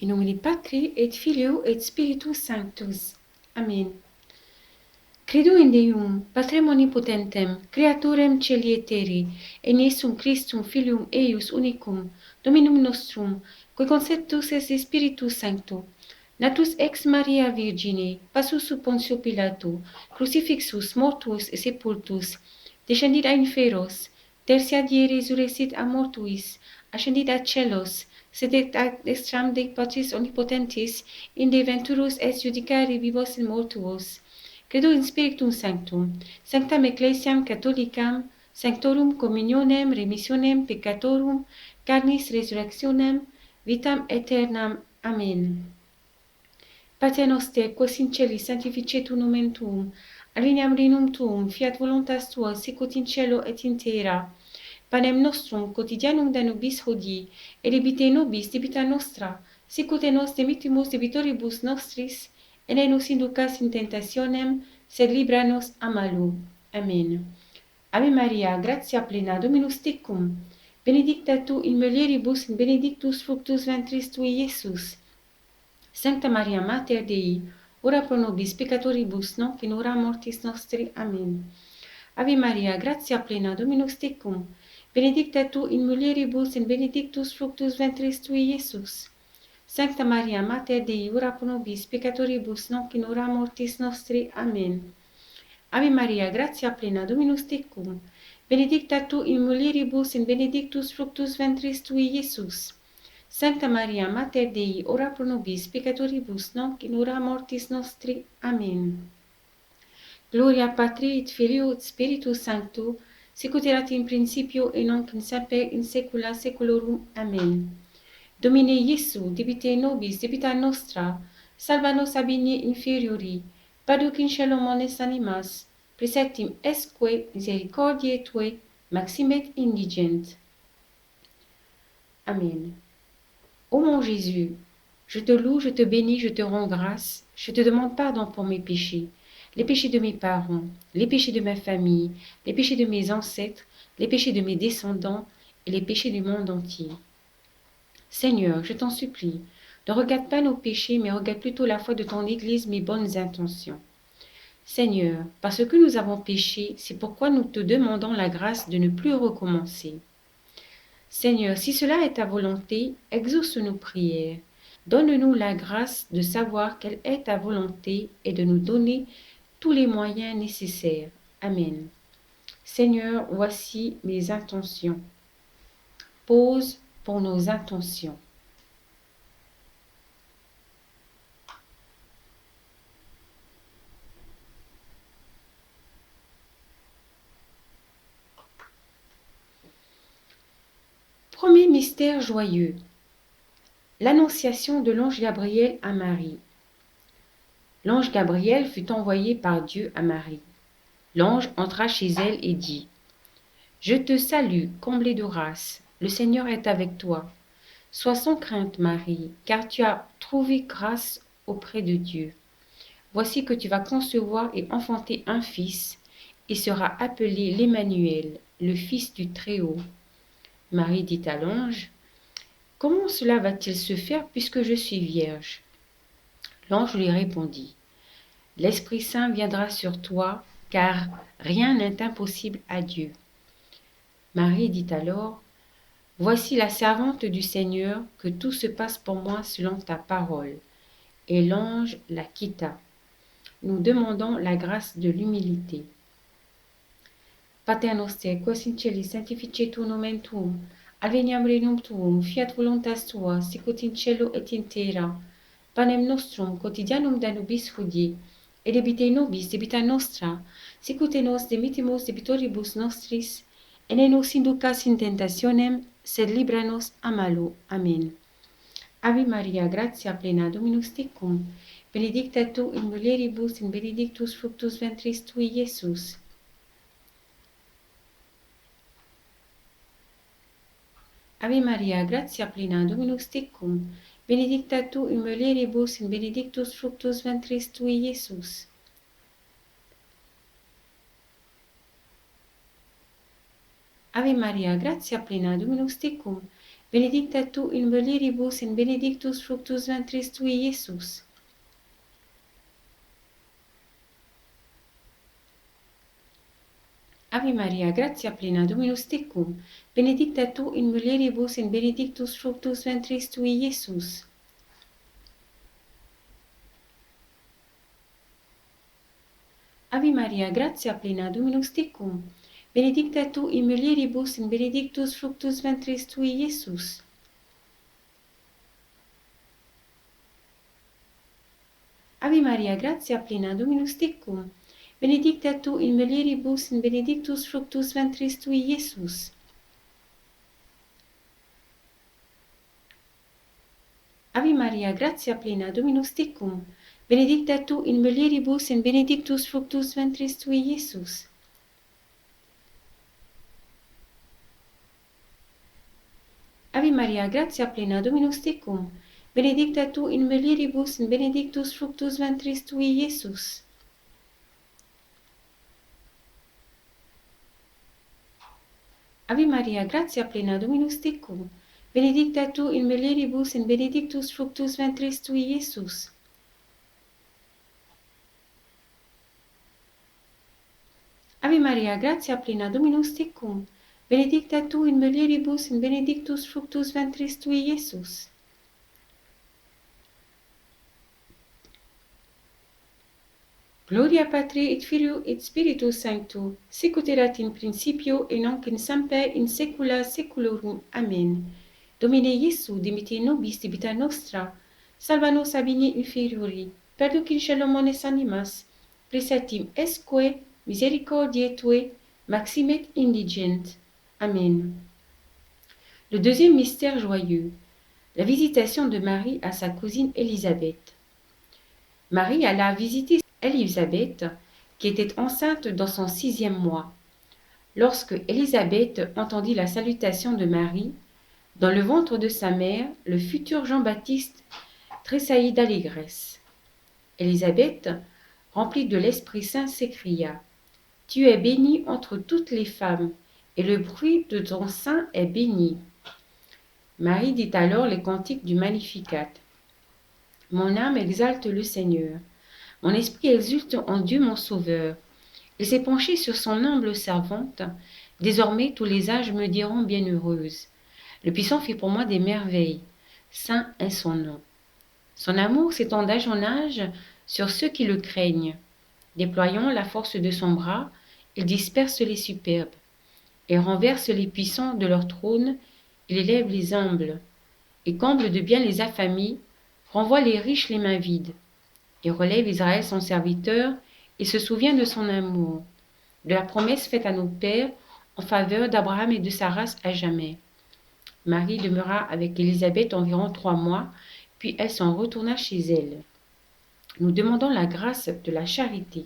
In nomine Patri et Filio et Spiritus Sanctus. Amen. Credo in Deum, Patrem omnipotentem, Creatorem celi et terri, et in Iesum Christum Filium eius unicum, Dominum nostrum, qui conceptus est Spiritus Sancto, natus ex Maria Virgine, passus sub Pontio Pilato, crucifixus, mortus et sepultus, descendit a inferos, tertia die resurrexit a mortuis, ascendit a celos, sedet ad dextram Dei Patris omnipotentis, inde venturus et judicare vivos et mortuos. Credo in Spiritum Sanctum, Sanctam Ecclesiam Catholicam, Sanctorum Communionem Remissionem Peccatorum, Carnis Resurrectionem, Vitam Aeternam. Amen. Pater noster, quos in celis sanctificetur nomen tuum, adveniam regnum tuum, fiat voluntas tua, sicut in cielo et in terra. Panem nostrum quotidianum da nobis hodie, et debite nobis debita nostra, sicut et nos dimittimus debitoribus nostris, et ne nos inducas in tentationem, sed libera nos a malo. Amen. Ave Maria, gratia plena, Dominus tecum, benedicta tu in mulieribus, in benedictus fructus ventris tui, Iesus. Sancta Maria, Mater Dei, ora pro nobis peccatoribus, nunc in hora mortis nostri. Amen. Ave Maria, gratia plena, Dominus tecum, benedicta tu in mulieribus, in benedictus fructus ventris tui, Iesus. Sancta Maria, Mater Dei, ora pro nobis peccatoribus, nunc in hora mortis nostri. Amen. Ave Maria, gratia plena, Dominus tecum, benedicta tu in mulieribus, in benedictus fructus ventris tui, Iesus. Sancta Maria, Mater Dei, ora pro nobis peccatoribus, nunc in hora mortis nostri. Amen. Gloria Patri et Filio et Spiritus Sancto, sicut erat in principio et nunc in semper in saecula saeculorum. Amen. Domine Iesu, debite nobis debita nostra, salva nos a bene inferiori, paduc in cielo mones animas, preceptim esque misericordiae Tue, maximet indigent. Amen. Ô mon Jésus, je te loue, je te bénis, je te rends grâce, je te demande pardon pour mes péchés, les péchés de mes parents, les péchés de ma famille, les péchés de mes ancêtres, les péchés de mes descendants et les péchés du monde entier. Seigneur, je t'en supplie, ne regarde pas nos péchés, mais regarde plutôt la foi de ton Église, mes bonnes intentions. Seigneur, parce que nous avons péché, c'est pourquoi nous te demandons la grâce de ne plus recommencer. Seigneur, si cela est ta volonté, exauce nos prières. Donne-nous la grâce de savoir quelle est ta volonté et de nous donner tous les moyens nécessaires. Amen. Seigneur, voici mes intentions. Pause pour nos intentions. Premier mystère joyeux. L'annonciation de l'ange Gabriel à Marie. L'ange Gabriel fut envoyé par Dieu à Marie. L'ange entra chez elle et dit : « Je te salue, comblée de grâce, le Seigneur est avec toi. Sois sans crainte, Marie, car tu as trouvé grâce auprès de Dieu. Voici que tu vas concevoir et enfanter un fils, et sera appelé l'Emmanuel, le Fils du Très-Haut. » Marie dit à l'ange : « Comment cela va-t-il se faire puisque je suis vierge ? » L'ange lui répondit : « L'Esprit Saint viendra sur toi, car rien n'est impossible à Dieu. » Marie dit alors : « Voici la servante du Seigneur, que tout se passe pour moi selon ta parole. » Et l'ange la quitta. Nous demandons la grâce de l'humilité. Pater noster, quos in celis sanctificetur nomen tuum, adveniam regnum tuum, fiat voluntas tua, sicut in cielo et in terra. Panem nostrum quotidianum da nobis hodie, et debite nobis debita nostra, sicut et nos dimittimus debitoribus nostris, et ne nos inducas in tentationem, sed libera nos a malo. Amen. Ave Maria, gratia plena, Dominus tecum, benedicta tu in mulieribus, in benedictus fructus ventris tui, Iesus. Ave Maria, gratia plena, Dominus tecum, benedicta tu in mulieribus, in benedictus fructus ventris tui, Iesus. Ave Maria, gratia plena, Dominus tecum, benedicta tu in mulieribus in benedictus fructus ventris tui, Iesus. Ave Maria, gratia plena, Dominus tecum, benedicta tu in mulieribus in benedictus fructus ventris tui, Iesus. Ave Maria, gratia plena, Dominus tecum, benedicta tu in mulieribus in benedictus fructus ventris tui, Iesus. Ave Maria, gratia plena, Dominus tecum, benedicta tu in mulieribus in benedictus fructus ventris tui, Iesus. Ave Maria, gratia plena, Dominus tecum, benedicta tu in mulieribus in benedictus fructus ventris tui, Iesus. Ave Maria, gratia plena, Dominus tecum, benedicta tu in mulieribus in benedictus fructus ventris tui, Iesus. Ave Maria, gratia plena, Dominus tecum, benedicta tu in mulieribus in benedictus fructus ventris tui, Iesus. Ave Maria, gratia plena, Dominus tecum, benedicta tu in mulieribus in benedictus fructus ventris tui, Iesus. Gloria Patri et Filio et Spiritus Sancto, sic ut erat in principio et nunc in semper in saecula saeculorum. Amen. Domine Iesu, dimite nobis debita nostra, salva nos a bene inferiori, perduc in caelum mones animas, presertim esque misericordiae Tue, maximet indigent. Amen. Le deuxième mystère joyeux, la visitation de Marie à sa cousine Élisabeth. Marie alla visiter Élisabeth, qui était enceinte dans son 6e mois. Lorsque Élisabeth entendit la salutation de Marie, dans le ventre de sa mère, le futur Jean-Baptiste tressaillit d'allégresse. Élisabeth, remplie de l'Esprit Saint, s'écria : « Tu es bénie entre toutes les femmes, et le fruit de ton sein est béni. » Marie dit alors les cantiques du Magnificat. Mon âme exalte le Seigneur. Mon esprit exulte en Dieu mon Sauveur. Il s'est penché sur son humble servante. Désormais tous les âges me diront bienheureuse. Le Puissant fait pour moi des merveilles. Saint est son nom. Son amour s'étend d'âge en âge sur ceux qui le craignent. Déployant la force de son bras, il disperse les superbes. Il renverse les puissants de leur trône, il élève les humbles, et comble de bien les affamés, renvoie les riches les mains vides. Il relève Israël son serviteur, et se souvient de son amour, de la promesse faite à nos pères en faveur d'Abraham et de sa race à jamais. Marie demeura avec Élisabeth environ 3 mois, puis elle s'en retourna chez elle. Nous demandons la grâce de la charité.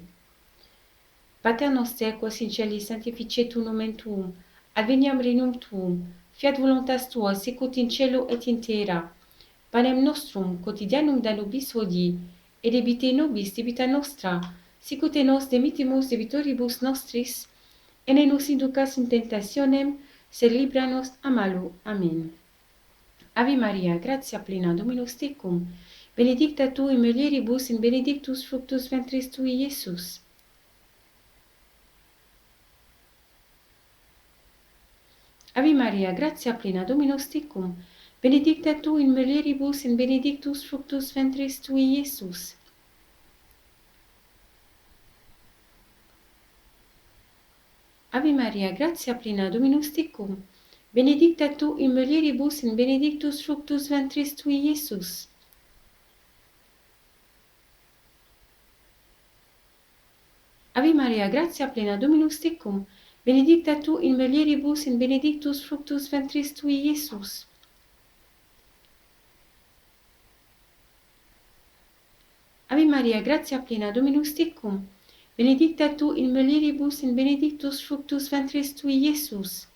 Pater noster, quos in celis sanctificetur nomen tuum, adveniam regnum tuum, fiat voluntas tua, sicut in cielo et in terra. Panem nostrum quotidianum da nobis hodie, et debite nobis debita nostra, sicut et nos demitimus debitoribus nostris, et ne nos inducas in tentationem, sed libera nos a malo. Amen. Ave Maria, gratia plena, Dominus tecum, benedicta tu in mulieribus in benedictus fructus ventris tui, Iesus. Ave Maria, gratia plena, Dominus tecum, benedicta tu in mulieribus in benedictus fructus ventris tui, Iesus. Ave Maria, gratia plena, Dominus tecum, benedicta tu in mulieribus in benedictus fructus ventris tui, Iesus. Ave Maria, gratia plena, Dominus tecum, benedicta tu in mulieribus in benedictus fructus ventris tui, Iesus. Ave Maria, gratia plena, Dominus tecum, benedicta tu in mulieribus in benedictus fructus ventris tui, Iesus.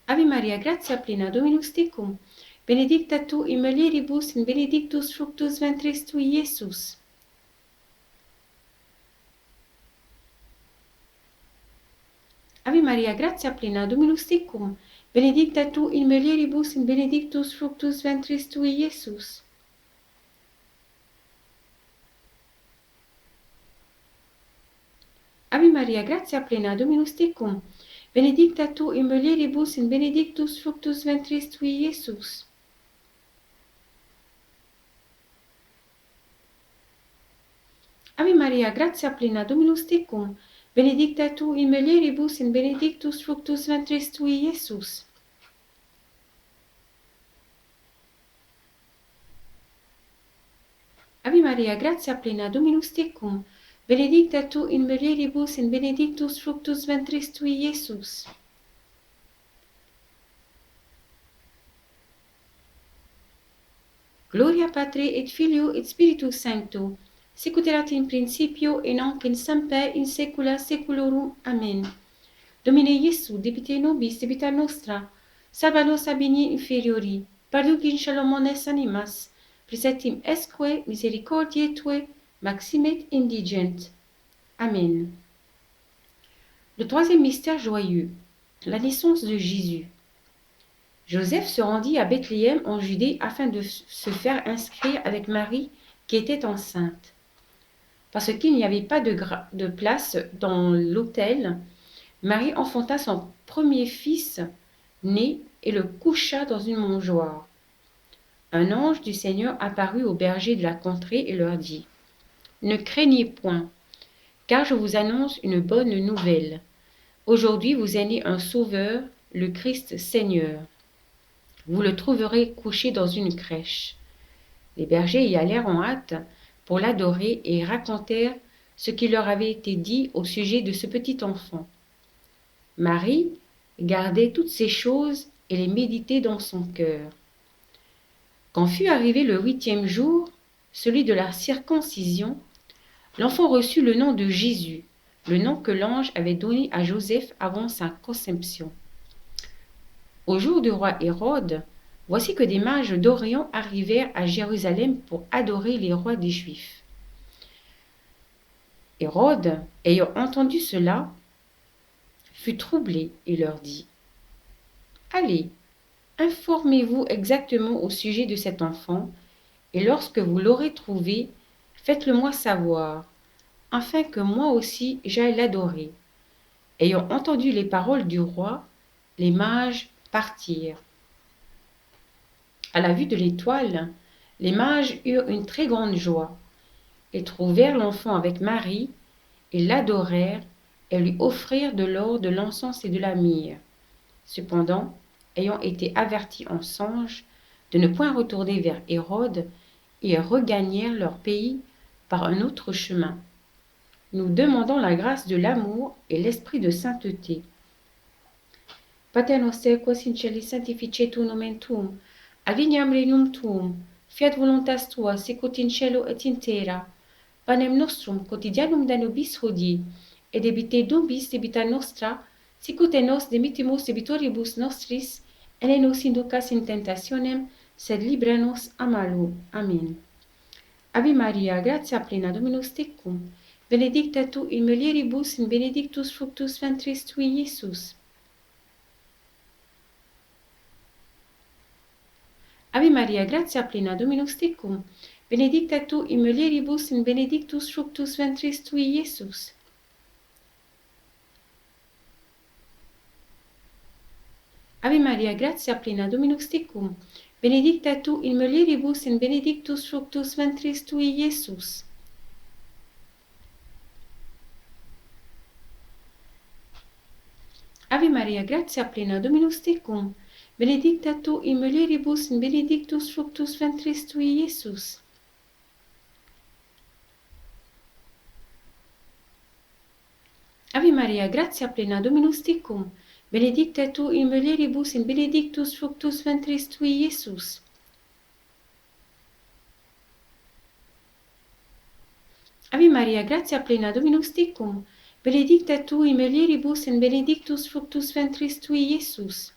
Ave Maria, gratia plena, Dominus tecum, benedicta tu in mulieribus in benedictus fructus ventris tui, Iesus. Ave Maria, gratia plena, Dominus tecum, benedicta tu in mulieribus in benedictus fructus ventris tui, Iesus. Ave Maria, gratia plena, Dominus tecum, benedicta tu in mulieribus in benedictus fructus ventris tui, Iesus. Ave Maria, gratia plena, Dominus tecum, benedicta tu in mulieribus in benedictus fructus ventris tui, Iesus. Ave Maria, gratia plena, Dominus tecum, benedicta tu in mulieribus in benedictus fructus ventris tui, Iesus. Gloria Patri et Filio et Spiritus Sancto, sic ut erat in principio et nunc in semper in saecula saeculorum. Amen. Domine Iesu, debite nobis debita nostra, salva nos a bene inferiori, parduc in shalom animas, preceptim esque misericordiae Tue, maximet indigent. Amen. Le troisième mystère joyeux, la naissance de Jésus. Joseph se rendit à Bethléem en Judée afin de se faire inscrire avec Marie qui était enceinte. Parce qu'il n'y avait pas de place dans l'autel, Marie enfanta son premier fils né et le coucha dans une mangeoire. Un ange du Seigneur apparut aux bergers de la contrée et leur dit : « Ne craignez point, car je vous annonce une bonne nouvelle. Aujourd'hui vous est né un Sauveur, le Christ Seigneur. Vous le trouverez couché dans une crèche. » Les bergers y allèrent en hâte pour l'adorer et racontèrent ce qui leur avait été dit au sujet de ce petit enfant. Marie gardait toutes ces choses et les méditait dans son cœur. Quand fut arrivé le 8e jour, celui de la circoncision, l'enfant reçut le nom de Jésus, le nom que l'ange avait donné à Joseph avant sa conception. Au jour du roi Hérode, voici que des mages d'Orient arrivèrent à Jérusalem pour adorer les rois des Juifs. Hérode, ayant entendu cela, fut troublé et leur dit : « Allez, informez-vous exactement au sujet de cet enfant, et lorsque vous l'aurez trouvé, faites-le-moi savoir, afin que moi aussi j'aille l'adorer. » Ayant entendu les paroles du roi, les mages partirent. À la vue de l'étoile, les mages eurent une très grande joie. Ils trouvèrent l'enfant avec Marie, et l'adorèrent, et lui offrirent de l'or, de l'encens et de la myrrhe. Cependant, ayant été avertis en songe de ne point retourner vers Hérode, ils regagnèrent leur pays par un autre chemin. Nous demandons la grâce de l'amour et l'esprit de sainteté. Pater noster, quos in celis, sanctificetur nomen tuum, adveniam regnum tuum, fiat voluntas tua, sicut in cielo et in terra. Panem nostrum quotidianum da nobis hodie, et debite nobis debita nostra, sicut et nos demittimus debitoribus nostris, et ne nos inducas in tentationem, sed libera nos a malo. Amen. Ave Maria, gratia plena, Dominus tecum, benedicta tu in mulieribus in benedictus fructus ventris tui, Iesus. Ave Maria, gratia plena, Dominus tecum, benedicta tu in mulieribus in benedictus fructus ventris tui, Iesus. Ave Maria, gratia plena, Dominus tecum, benedicta tu in mulieribus in benedictus fructus ventris tui, Iesus. Ave Maria, gratia plena, Dominus tecum, benedicta tu in mulieribus in benedictus fructus ventris tui, Iesus. Ave Maria, gratia plena, Dominus tecum, benedicta tu in mulieribus in benedictus fructus ventris tui, Iesus. Ave Maria, gratia plena, Dominus tecum, benedicta tu in mulieribus in benedictus fructus ventris tui, Iesus.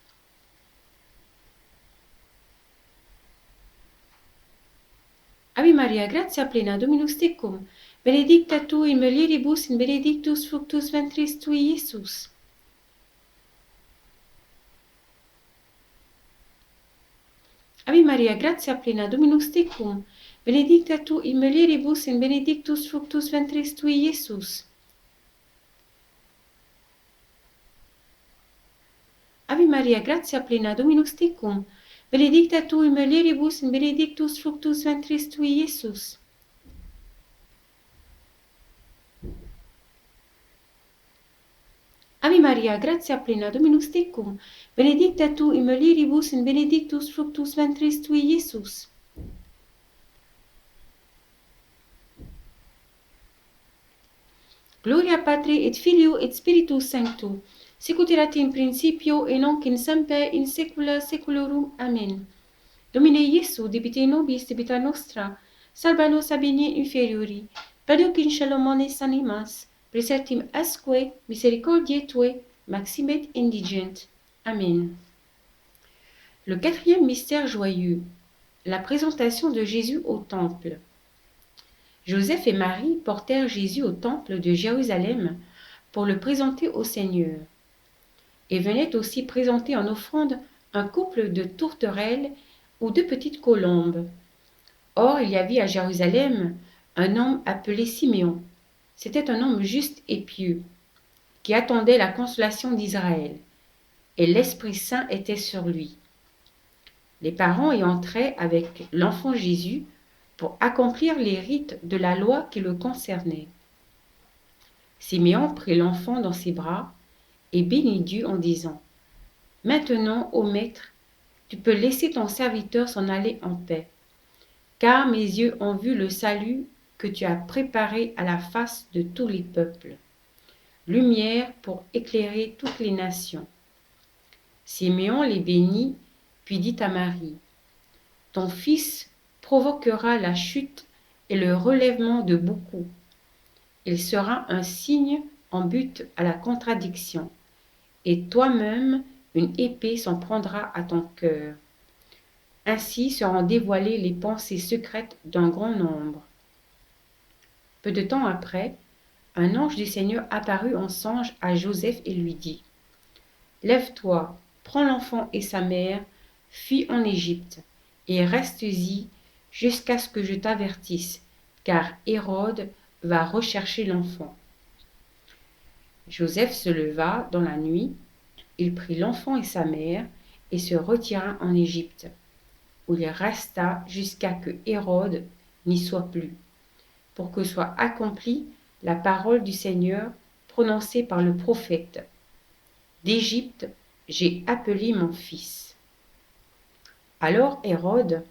Ave Maria, gratia plena, Dominus tecum, benedicta tu in mulieribus in benedictus fructus ventris tui, Iesus. Ave Maria, gratia plena, Dominus tecum, benedicta tu in mulieribus in benedictus fructus ventris tui, Iesus. Ave Maria, gratia plena, Dominus tecum, benedicta tu in mulieribus in benedictus fructus ventris tui, Iesus. Ave Maria, gratia plena, Dominus tecum, benedicta tu in mulieribus in benedictus fructus ventris tui, Iesus. Gloria Patri et Filio et Spiritus Sancto, sicut erat in principio et nunc in semper in saecula saeculorum. Amen. Domine Iesu, debite nobis debita nostra, salva nos a bene inferiori, perduc in cielo mones animas, presertim asque misericordiae Tue, maximet indigent. Amen. Le quatrième mystère joyeux, la présentation de Jésus au temple. Joseph et Marie portèrent Jésus au temple de Jérusalem pour le présenter au Seigneur. Et venaient aussi présenter en offrande un couple de tourterelles ou de petites colombes. Or, il y avait à Jérusalem un homme appelé Siméon. C'était un homme juste et pieux, qui attendait la consolation d'Israël, et l'Esprit Saint était sur lui. Les parents y entraient avec l'enfant Jésus pour accomplir les rites de la loi qui le concernaient. Siméon prit l'enfant dans ses bras et bénit Dieu en disant : « Maintenant, ô Maître, tu peux laisser ton serviteur s'en aller en paix, car mes yeux ont vu le salut que tu as préparé à la face de tous les peuples, lumière pour éclairer toutes les nations. » Siméon les bénit, puis dit à Marie : « Ton fils provoquera la chute et le relèvement de beaucoup. Il sera un signe en but à la contradiction, et toi-même une épée s'en prendra à ton cœur. Ainsi seront dévoilées les pensées secrètes d'un grand nombre. » Peu de temps après, un ange du Seigneur apparut en songe à Joseph et lui dit : « Lève-toi, prends l'enfant et sa mère, fuis en Égypte, et reste-y jusqu'à ce que je t'avertisse, car Hérode va rechercher l'enfant. » Joseph se leva dans la nuit, il prit l'enfant et sa mère et se retira en Égypte, où il resta jusqu'à que Hérode n'y soit plus, pour que soit accomplie la parole du Seigneur prononcée par le prophète : « D'Égypte, j'ai appelé mon fils. » Alors Hérode,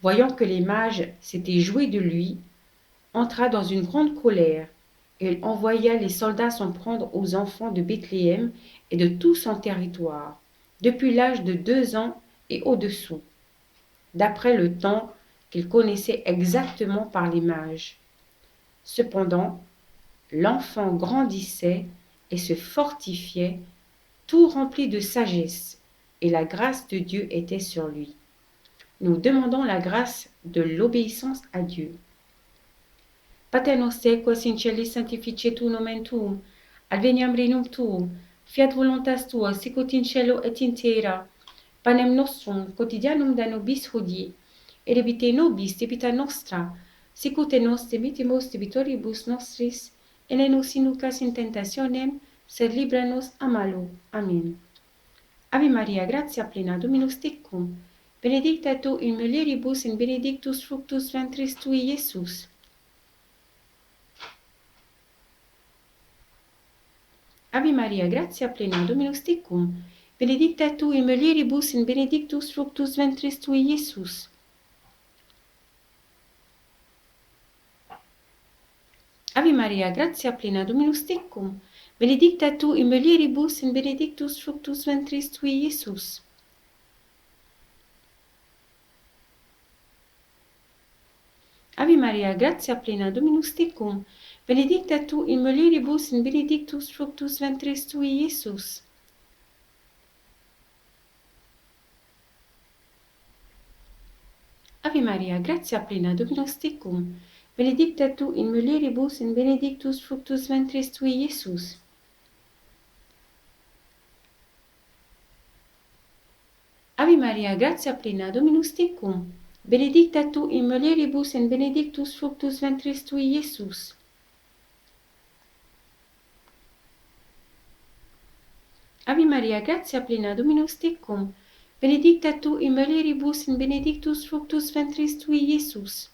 voyant que les mages s'étaient joués de lui, entra dans une grande colère, et il envoya les soldats s'en prendre aux enfants de Bethléem et de tout son territoire, depuis l'âge de 2 ans et au-dessous, d'après le temps qu'il connaissait exactement par les mages. Cependant, l'enfant grandissait et se fortifiait, tout rempli de sagesse, et la grâce de Dieu était sur lui. Nous demandons la grâce de l'obéissance à Dieu. Pater noster, quas in celis sanctificetur nomen tuum, adveniam regnum tuum, fiat voluntas tua, sicut in cielo et in terra. Panem nostrum quotidianum da nobis hodie, et debite nobis debita nostra, sicut et nos debitemus debitoribus nostris, et ne nos inducas in tentationem, sed libera nos a malo. Amen. Ave Maria, gratia plena, Dominus tecum, benedicta tu in mulieribus in benedictus fructus ventris tui, Iesus. Ave Maria, gratia plena, Dominus tecum, benedicta tu in mulieribus in benedictus fructus ventris tui, Iesus. Ave Maria, gratia plena, Dominus tecum, benedicta tu in mulieribus in benedictus fructus ventris tui, Iesus. Ave Maria, gratia plena, Dominus tecum, benedicta tu in mulieribus in benedictus fructus ventris tui, Iesus. Ave Maria, gratia plena, Dominus tecum, benedicta tu in mulieribus in benedictus fructus ventris tui, Iesus. Ave Ave Maria, gratia plena, Dominus tecum, benedicta tu in mulieribus et benedictus fructus ventris tui, Iesus. Ave Maria, gratia plena, Dominus tecum, benedicta tu in mulieribus et benedictus fructus ventris tui, Iesus.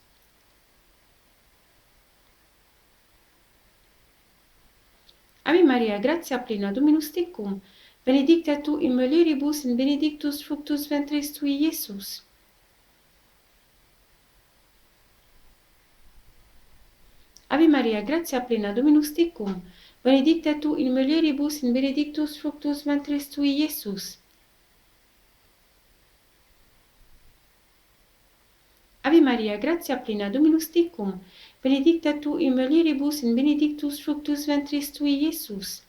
Ave Maria, gratia plena, Dominus tecum, benedicta tu in mulieribus et benedictus fructus ventris tui, Iesus. Ave Maria, gratia plena, Dominus tecum, benedicta tu in mulieribus et benedictus fructus ventris tui, Iesus. Ave Maria, gratia plena, Dominus tecum, benedicta tu in mulieribus et benedictus fructus ventris tui, Iesus.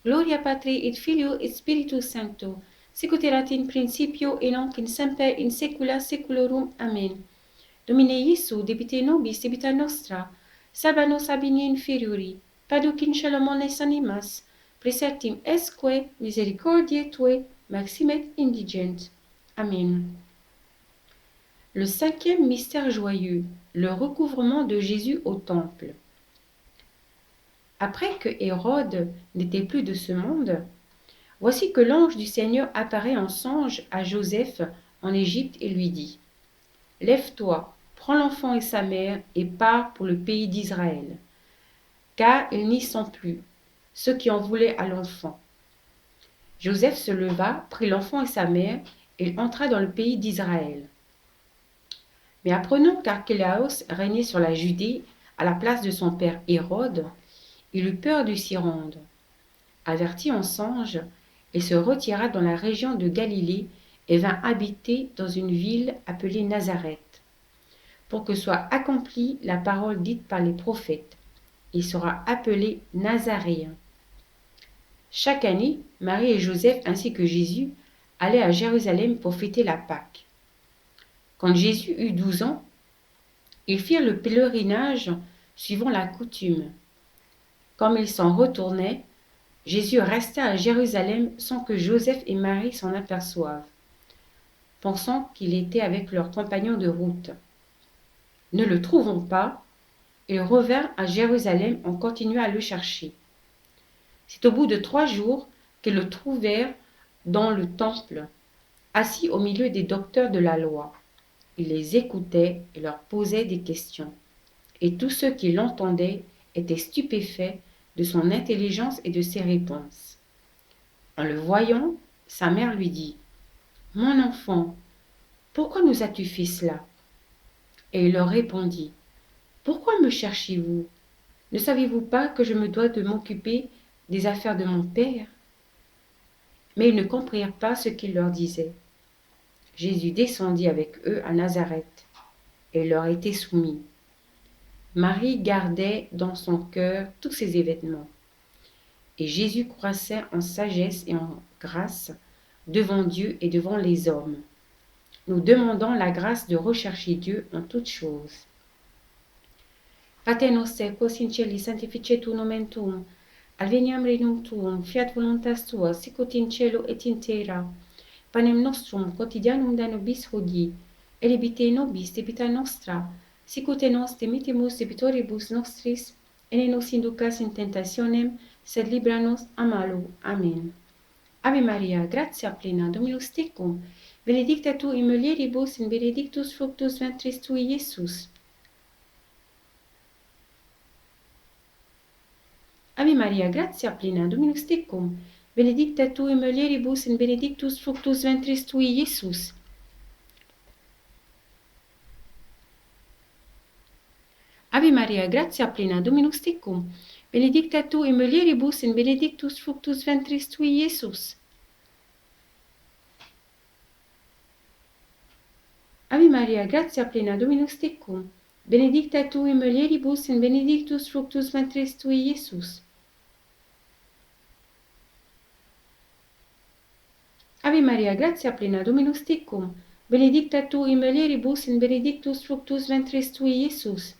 Gloria Patri et Filio et Spiritus Sancto, sic ut erat in principio et nunc in semper in saecula saeculorum. Amen. Domine Iesu, debite nobis debita nostra, salva nos ab in inferiori, paduc in caelo omnes animas, praesertim esque misericordiae Tuae maximet indigent. Amen. Le cinquième mystère joyeux, le recouvrement de Jésus au temple. Après que Hérode n'était plus de ce monde, voici que l'ange du Seigneur apparaît en songe à Joseph en Égypte et lui dit : « Lève-toi, prends l'enfant et sa mère et pars pour le pays d'Israël, car ils n'y sont plus, ceux qui en voulaient à l'enfant. » Joseph se leva, prit l'enfant et sa mère, et entra dans le pays d'Israël. Mais apprenant qu'Archélaos régnait sur la Judée à la place de son père Hérode, il eut peur de s'y rendre. Averti en songe, il se retira dans la région de Galilée et vint habiter dans une ville appelée Nazareth, pour que soit accomplie la parole dite par les prophètes. Il sera appelé Nazaréen. Chaque année, Marie et Joseph ainsi que Jésus allaient à Jérusalem pour fêter la Pâque. Quand Jésus eut 12 ans, ils firent le pèlerinage suivant la coutume. Comme ils s'en retournaient, Jésus resta à Jérusalem sans que Joseph et Marie s'en aperçoivent, pensant qu'il était avec leurs compagnons de route. Ne le trouvant pas, ils revinrent à Jérusalem et continuèrent à le chercher. C'est au bout de 3 jours qu'ils le trouvèrent dans le temple, assis au milieu des docteurs de la loi. Il les écoutait et leur posait des questions. Et tous ceux qui l'entendaient étaient stupéfaits de son intelligence et de ses réponses. En le voyant, sa mère lui dit : « Mon enfant, pourquoi nous as-tu fait cela ? » Et il leur répondit : « Pourquoi me cherchez-vous ? Ne savez-vous pas que je me dois de m'occuper des affaires de mon père ? » Mais ils ne comprirent pas ce qu'il leur disait. Jésus descendit avec eux à Nazareth, et leur était soumis. Marie gardait dans son cœur tous ces événements. Et Jésus croissait en sagesse et en grâce devant Dieu et devant les hommes. Nous demandons la grâce de rechercher Dieu en toutes choses. Pater noster, quos in celi, sanctificetur nomen tuum, adveniam regnum tuum, fiat voluntas tua, sicut in cielo et in terra. Panem nostrum quotidianum da nobis hodie, et debite nobis debita nostra, sicut et nos dimittimus debitoribus nostris, et ne nos inducas in tentationem, sed libera nos a malo. Amen. Ave Maria, gratia plena, Dominus tecum, benedicta tu in mulieribus et benedictus fructus ventris tui, Iesus. Ave Maria, gratia plena, Dominus tecum, benedicta tu in mulieribus et benedictus fructus ventris tui, Iesus. Ave Maria, gratia plena, Dominus tecum, benedicta tu in mulieribus et benedictus fructus ventris tui, Iesus. Ave Maria, gratia plena, Dominus tecum, benedicta tu in mulieribus et benedictus fructus ventris tui, Iesus. Ave Maria, gratia plena, Dominus tecum, benedicta tu in mulieribus et benedictus fructus ventris tui, Iesus.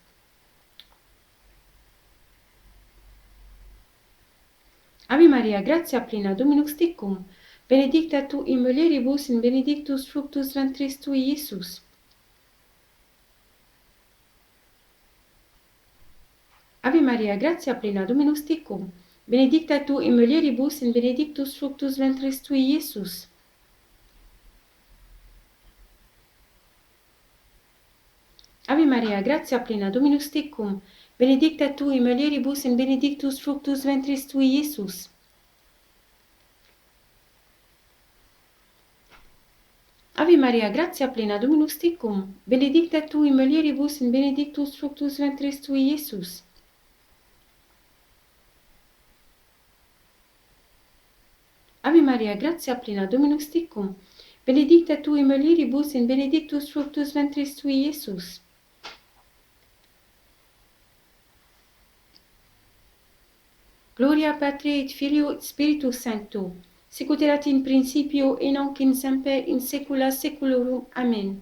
Ave Maria, gratia plena, Dominus tecum, benedicta tu in mulieribus in benedictus fructus ventris tui, Iesus. Ave Maria, gratia plena, Dominus tecum, benedicta tu in mulieribus in benedictus fructus ventris tui, Iesus. Ave Maria, gratia plena, Dominus tecum, benedicta tu in mulieribus in benedictus fructus ventris tui, Iesus. Ave Maria, gratia plena, Dominus tecum, benedicta tu in mulieribus in benedictus fructus ventris tui, Iesus. Ave Maria, gratia plena, Dominus tecum, benedicta tu in mulieribus in benedictus fructus ventris tui, Iesus. Gloria Patri et Filio et Spiritus Sancto, sicut erat in principio et nunc in semper in saecula saeculorum. Amen.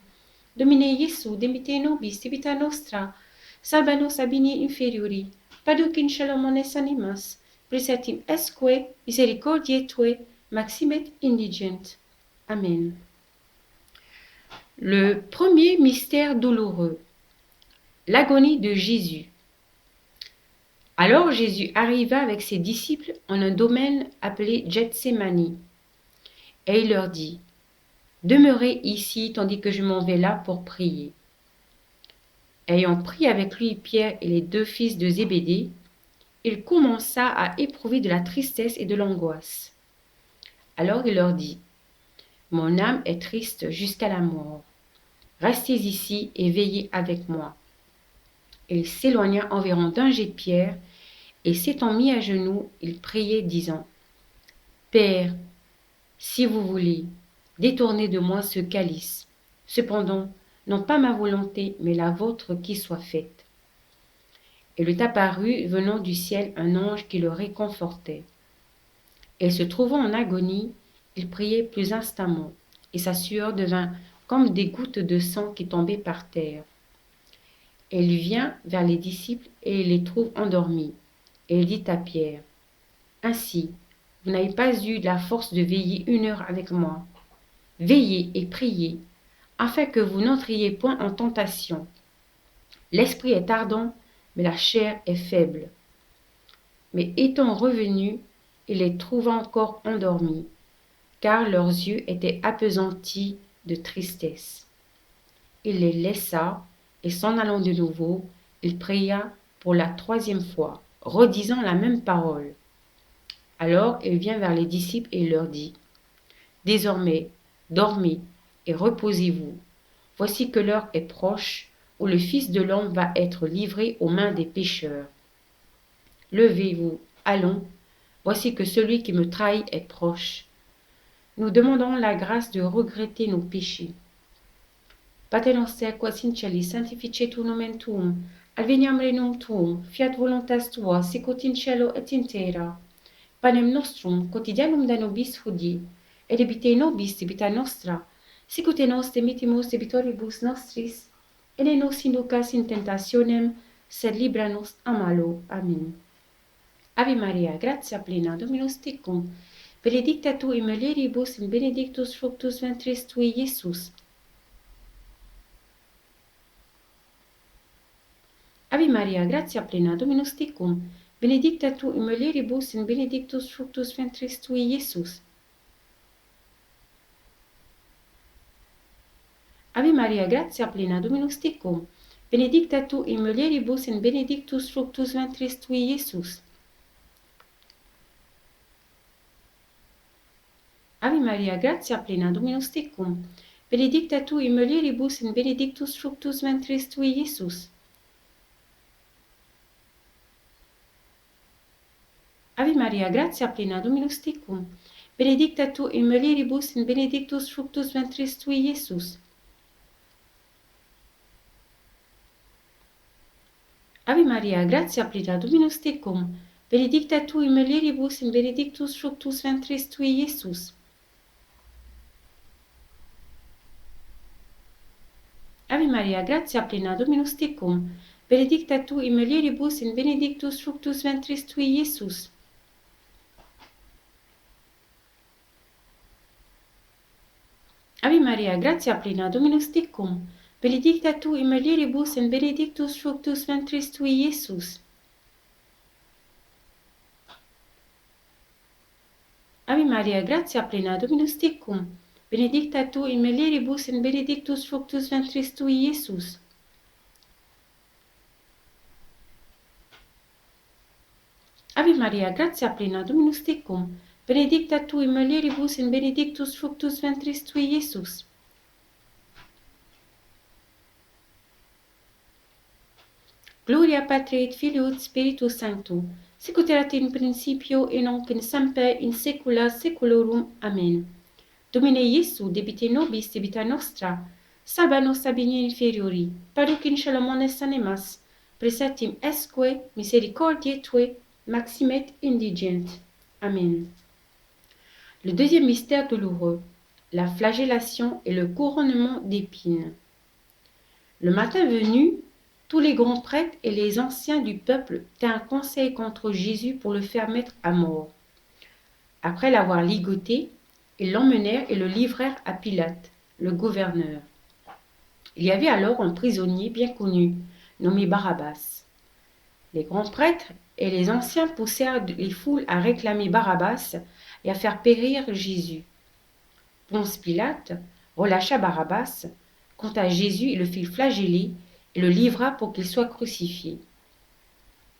Domine Iesu, demite nobis vita nostra, salva nos a bini inferiori, paduc in caelo mones animas, presertim esque misericordiae Tue, maximet indigent. Amen. Le premier mystère douloureux, l'agonie de Jésus. Alors Jésus arriva avec ses disciples en un domaine appelé Gethsémani, et il leur dit, « Demeurez ici tandis que je m'en vais là pour prier. » Ayant pris avec lui Pierre et les deux fils de Zébédée, il commença à éprouver de la tristesse et de l'angoisse. Alors il leur dit, « Mon âme est triste jusqu'à la mort. Restez ici et veillez avec moi. » Il s'éloigna environ d'un jet de pierre, et s'étant mis à genoux, il priait, disant, « Père, si vous voulez, détournez de moi ce calice. Cependant, non pas ma volonté, mais la vôtre qui soit faite. » Et il lui apparut, venant du ciel, un ange qui le réconfortait. Et se trouvant en agonie, il priait plus instamment, et sa sueur devint comme des gouttes de sang qui tombaient par terre. Et il vient vers les disciples et il les trouve endormis. Et il dit à Pierre, « Ainsi, vous n'avez pas eu la force de veiller 1 heure avec moi. Veillez et priez, afin que vous n'entriez point en tentation. L'esprit est ardent, mais la chair est faible. » Mais étant revenu, il les trouva encore endormis, car leurs yeux étaient appesantis de tristesse. Il les laissa, et s'en allant de nouveau, il pria pour la 3e fois, redisant la même parole. Alors il vient vers les disciples et leur dit, « Désormais, dormez et reposez-vous. Voici que l'heure est proche où le Fils de l'homme va être livré aux mains des pécheurs. Levez-vous, allons, voici que celui qui me trahit est proche. Nous demandons la grâce de regretter nos péchés. Pater noster quas in celis sanctificetur nomen tuum, adveniam regnum tuum, fiat voluntas tua, sicut in cielo et in terra. Panem nostrum quotidianum da nobis hodie, et debite nobis debita nostra, sicut et nos demitimus debitoribus nostris, et ne nos inducas in tentationem, sed libera nos a malo. Amen. Ave Maria, gratia plena, Dominus tecum, benedicta tu in mulieribus in benedictus fructus ventris tui, Iesus. Ave Maria, gratia plena, Dominus tecum, benedicta tu in mulieribus in benedictus fructus ventris tui, Iesus. Ave Maria, gratia plena, Dominus tecum, benedicta tu in mulieribus in benedictus fructus ventris tui, Iesus. Ave Maria, gratia plena, Dominus tecum, benedicta tu in mulieribus in benedictus fructus ventris tui, Iesus. Ave Maria, gratia plena, Dominus tecum, benedicta tu in mulieribus in benedictus fructus ventris tui, Iesus. Ave Maria, gratia plena, Dominus tecum, benedicta tu in mulieribus in benedictus fructus ventris tui, Iesus. Ave Maria, gratia plena, Dominus tecum, benedicta tu in mulieribus in benedictus fructus ventris tui, Iesus. Maria, gratia plena, Dominus tecum, benedicta tu in mulieribus et benedictus fructus ventris tui, Iesus. Ave Maria, gratia plena, Dominus tecum, benedicta tu in mulieribus et benedictus fructus ventris tui, Iesus. Ave Maria, gratia plena, Dominus tecum, benedicta tu in mulieribus et benedictus fructus ventris tui, Iesus. Gloria Patri et Filio et Spiritus Sancto, sicut erat in principio et nunc in semper in saecula saeculorum. Amen. Domine Iesu, debite nobis debita nostra, salva nos a bene inferiori, paruc in cielo mones animas, preceptim esque misericordiae tue, maximet indigent. Amen. Le deuxième mystère douloureux, la flagellation et le couronnement d'épines. Le matin venu, tous les grands prêtres et les anciens du peuple tinrent conseil contre Jésus pour le faire mettre à mort. Après l'avoir ligoté, ils l'emmenèrent et le livrèrent à Pilate, le gouverneur. Il y avait alors un prisonnier bien connu, nommé Barabbas. Les grands prêtres et les anciens poussèrent les foules à réclamer Barabbas et à faire périr Jésus. Ponce Pilate relâcha Barabbas. Quant à Jésus, il le fit flageller et le livra pour qu'il soit crucifié.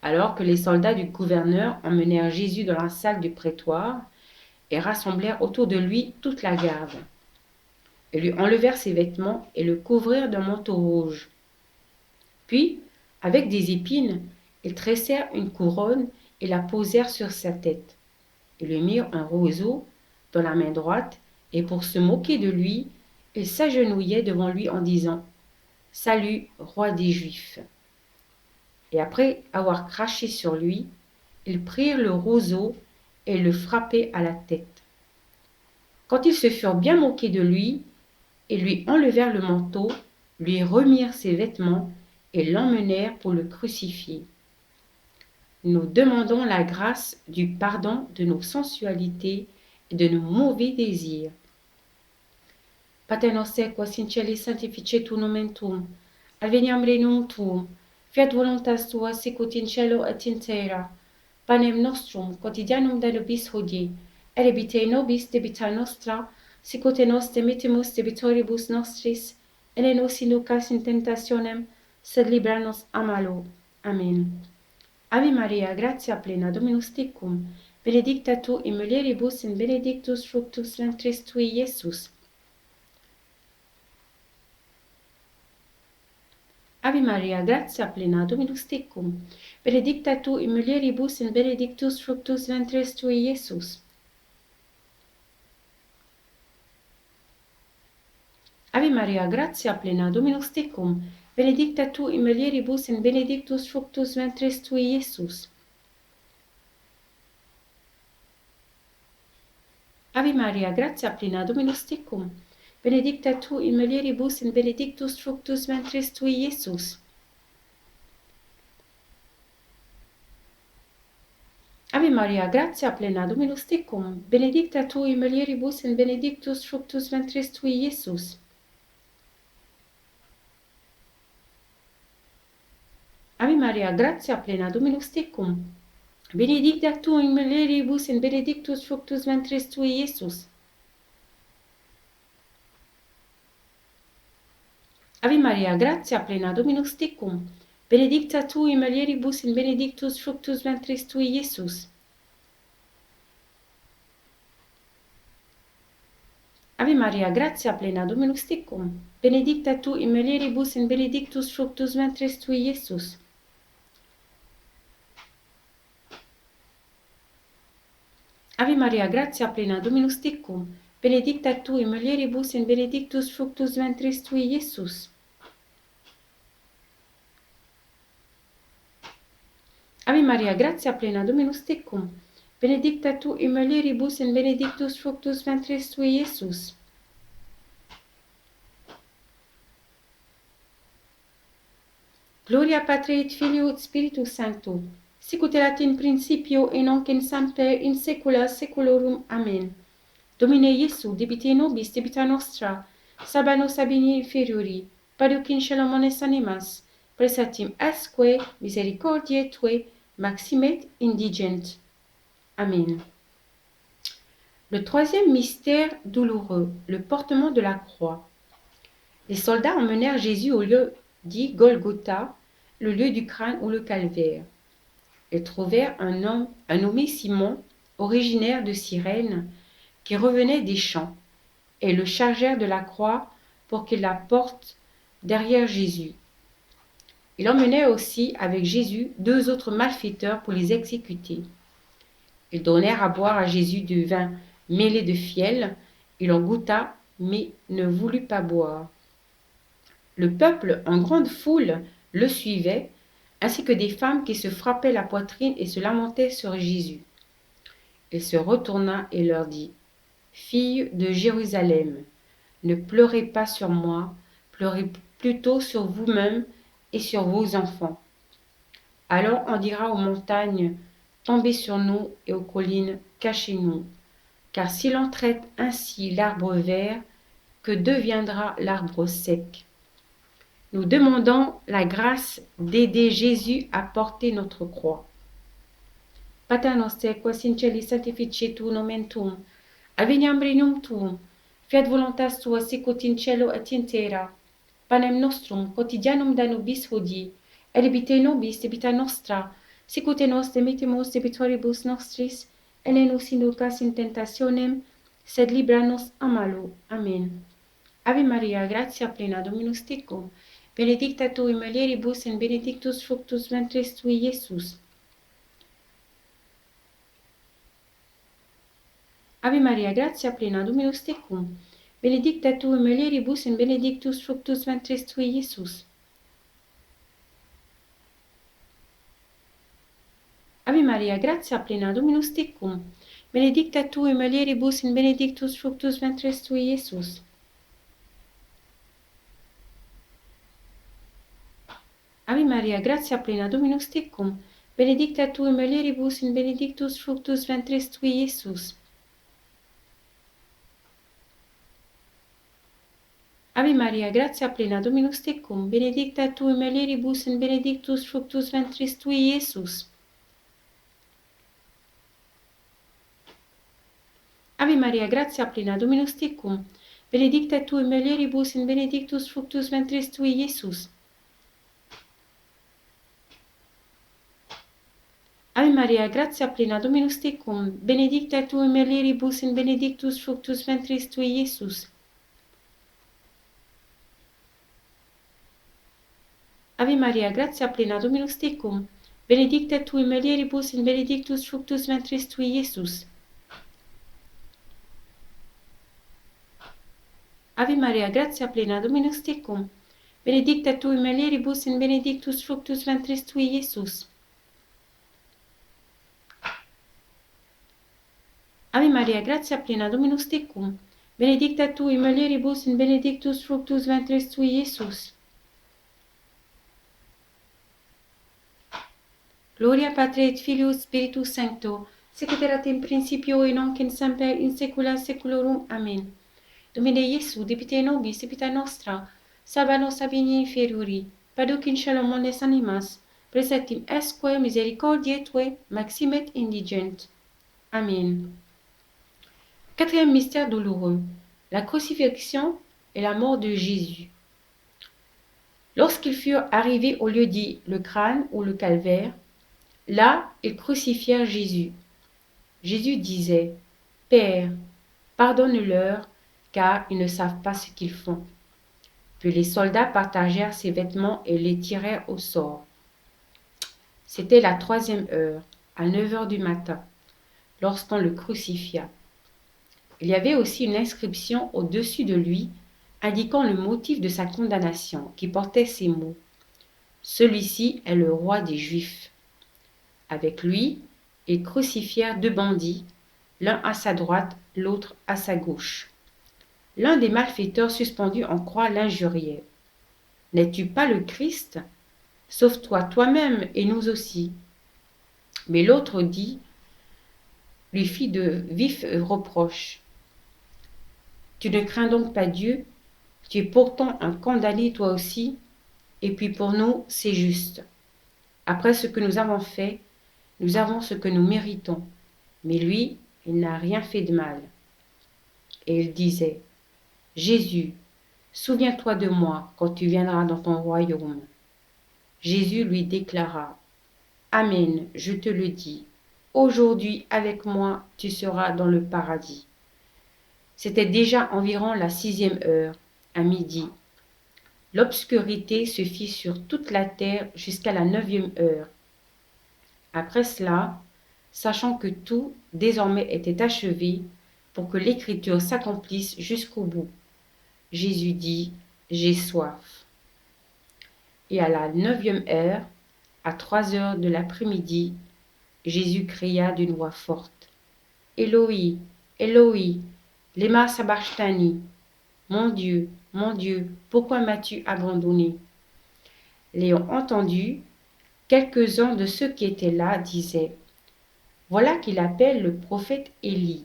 Alors que les soldats du gouverneur emmenèrent Jésus dans la salle du prétoire et rassemblèrent autour de lui toute la garde. Ils lui enlevèrent ses vêtements et le couvrirent d'un manteau rouge. Puis, avec des épines, ils tressèrent une couronne et la posèrent sur sa tête. Ils lui mirent un roseau dans la main droite et pour se moquer de lui, ils s'agenouillaient devant lui en disant « Salut, roi des Juifs !» Et après avoir craché sur lui, ils prirent le roseau et le frappaient à la tête. Quand ils se furent bien moqués de lui, ils lui enlevèrent le manteau, lui remirent ses vêtements et l'emmenèrent pour le crucifier. Nous demandons la grâce du pardon de nos sensualités et de nos mauvais désirs. Pater noster, quas in celis sanctificetur nomen tuum, adveniam regnum tuum, fiat voluntas tua sicut in cielo et in terra. Panem nostrum quotidianum da nobis hodie, et debite nobis debita nostra, sicut et nos demittimus debitoribus nostris, et ne nos inducas in tentationem, sed libera nos a malo. Amen. Ave Maria, gratia plena, Dominus tecum, benedicta tu in mulieribus et benedictus fructus ventris tui, Iesus. Ave Maria, gratia plena, Dominus tecum, benedicta tu in mulieribus et benedictus fructus ventris tui, Iesus. Ave Maria, gratia plena, Dominus tecum, benedicta tu in mulieribus et benedictus fructus ventris tui, Iesus. Ave Maria, gratia plena, Dominus tecum, benedicta tu in mulieribus et benedictus fructus ventris tui, Iesus. Ave Maria, gratia plena, Dominus tecum, benedicta tu in mulieribus et benedictus fructus ventris tui, Iesus. Ave Maria, gratia plena, Dominus tecum, benedicta tu in mulieribus et benedictus fructus ventris tui, Iesus. Ave Maria, gratia plena, Dominus tecum, benedicta tu in mulieribus et benedictus fructus ventris tui, Iesus. Ave Maria, gratia plena, Dominus tecum, benedicta tu in mulieribus et benedictus fructus ventris tui, Iesus. Ave Maria, gratia plena, Dominus tecum, benedicta tu in mulieribus et benedictus fructus ventris tui, Iesus. Ave Maria, gratia plena, Dominus tecum, benedicta tu in mulieribus et benedictus fructus ventris tui, Iesus. Gloria Patri et Filio et Spiritus Sancto, sicut erat in principio et nunc in semper in saecula saeculorum. Amen. Domine Iesu, debite nobis debita nostra, Sabano sabini inferiori, paducin celomones animas, prestatim asque misericordiae tue, maximet indigent. Amen. Le troisième mystère douloureux, le portement de la croix. Les soldats emmenèrent Jésus au lieu dit Golgotha, le lieu du crâne ou le calvaire. Ils trouvèrent un homme, nommé Simon, originaire de Cyrène, qui revenait des champs, et le chargèrent de la croix pour qu'il la porte derrière Jésus. Il emmenait aussi avec Jésus 2 autres malfaiteurs pour les exécuter. Ils donnèrent à boire à Jésus du vin mêlé de fiel. Il en goûta, mais ne voulut pas boire. Le peuple, en grande foule, le suivait, ainsi que des femmes qui se frappaient la poitrine et se lamentaient sur Jésus. Il se retourna et leur dit, « Filles de Jérusalem, ne pleurez pas sur moi, pleurez plutôt sur vous-mêmes et sur vos enfants. Alors on dira aux montagnes, tombez sur nous, et aux collines, cachez-nous. Car si l'on traite ainsi l'arbre vert, que deviendra l'arbre sec? Nous demandons la grâce d'aider Jésus à porter notre croix. Pater noster, quas in celis sanctificetur nomen tuum, adveniam regnum tuum, fiat voluntas tua sicut in cielo et in terra. Panem nostrum quotidianum da nobis hodie, et debite nobis debita nostra, sicut et nos demittimus debitoribus nostris, et ne nos inducas in tentationem, sed libera nos a malo. Amen. Ave Maria, gratia plena, Dominus tecum, benedicta tu in mulieribus et benedictus fructus ventris tui, Iesus. Ave Maria, gratia plena, Dominus tecum, benedicta tu in mulieribus et benedictus fructus ventris tui, Iesus. Ave Maria, gratia plena, Dominus tecum, benedicta tu in mulieribus et benedictus fructus ventris tui, Iesus. Ave Maria, gratia plena, Dominus tecum, benedicta tu in mulieribus et benedictus fructus ventris tui, Iesus. Ave Maria, gratia plena, Dominus tecum, benedicta tu in mulieribus et benedictus fructus ventris tui, Iesus. Ave Maria, gratia plena, Dominus tecum, benedicta tu in mulieribus et benedictus fructus ventris tui, Iesus. Ave Maria, gratia plena, Dominus tecum, benedicta tu in mulieribus et benedictus fructus ventris tui, Iesus. Ave Maria, gratia plena, Dominus tecum, benedicta tu in mulieribus et benedictus fructus ventris tui, Iesus. Ave Maria, gratia plena, Dominus tecum, benedicta tu in mulieribus et benedictus fructus ventris tui, Iesus. Ave Maria, gratia plena, Dominus tecum, benedicta tu in mulieribus et benedictus fructus ventris tui, Iesus. Gloria Patri et Filio Spiritus Sancto, sic erat in principio et nunc in semper in saecula saeculorum. Amen. Domine Iesu, debite nobis debita nostra, salva nos a vini inferiori, paduc in caelo mones animas, preceptim esque misericordiae tue, maximet indigent. Amen. Quatrième mystère douloureux, la crucifixion et la mort de Jésus. Lorsqu'ils furent arrivés au lieu dit le crâne ou le calvaire, là, ils crucifièrent Jésus. Jésus disait, « Père, pardonne-leur, car ils ne savent pas ce qu'ils font. » Puis les soldats partagèrent ses vêtements et les tirèrent au sort. C'était la 3e heure, à 9 heures du matin, lorsqu'on le crucifia. Il y avait aussi une inscription au-dessus de lui, indiquant le motif de sa condamnation, qui portait ces mots. « Celui-ci est le roi des Juifs. » Avec lui, ils crucifièrent 2 bandits, l'un à sa droite, l'autre à sa gauche. L'un des malfaiteurs suspendus en croix l'injuriait. « N'es-tu pas le Christ? Sauve-toi toi-même et nous aussi. » Mais l'autre lui fit de vifs reproches. « Tu ne crains donc pas Dieu, Tu es pourtant un condamné toi aussi, et puis pour nous, c'est juste. Après ce que nous avons fait, nous avons ce que nous méritons. Mais lui, il n'a rien fait de mal. Et il disait, Jésus, souviens-toi de moi quand tu viendras dans ton royaume. Jésus lui déclara, Amen, je te le dis, aujourd'hui avec moi tu seras dans le paradis. C'était déjà environ la 6e heure, à midi. L'obscurité se fit sur toute la terre jusqu'à la 9e heure. Après cela, sachant que tout désormais était achevé, pour que l'écriture s'accomplisse jusqu'au bout, Jésus dit, J'ai soif. Et à la 9e heure, à 3 heures de l'après-midi, Jésus cria d'une voix forte, Éloi, Éloi, lema sabachthani, mon Dieu, pourquoi m'as-tu abandonné? L'ayant entendu, quelques-uns de ceux qui étaient là disaient, Voilà qu'il appelle le prophète Élie.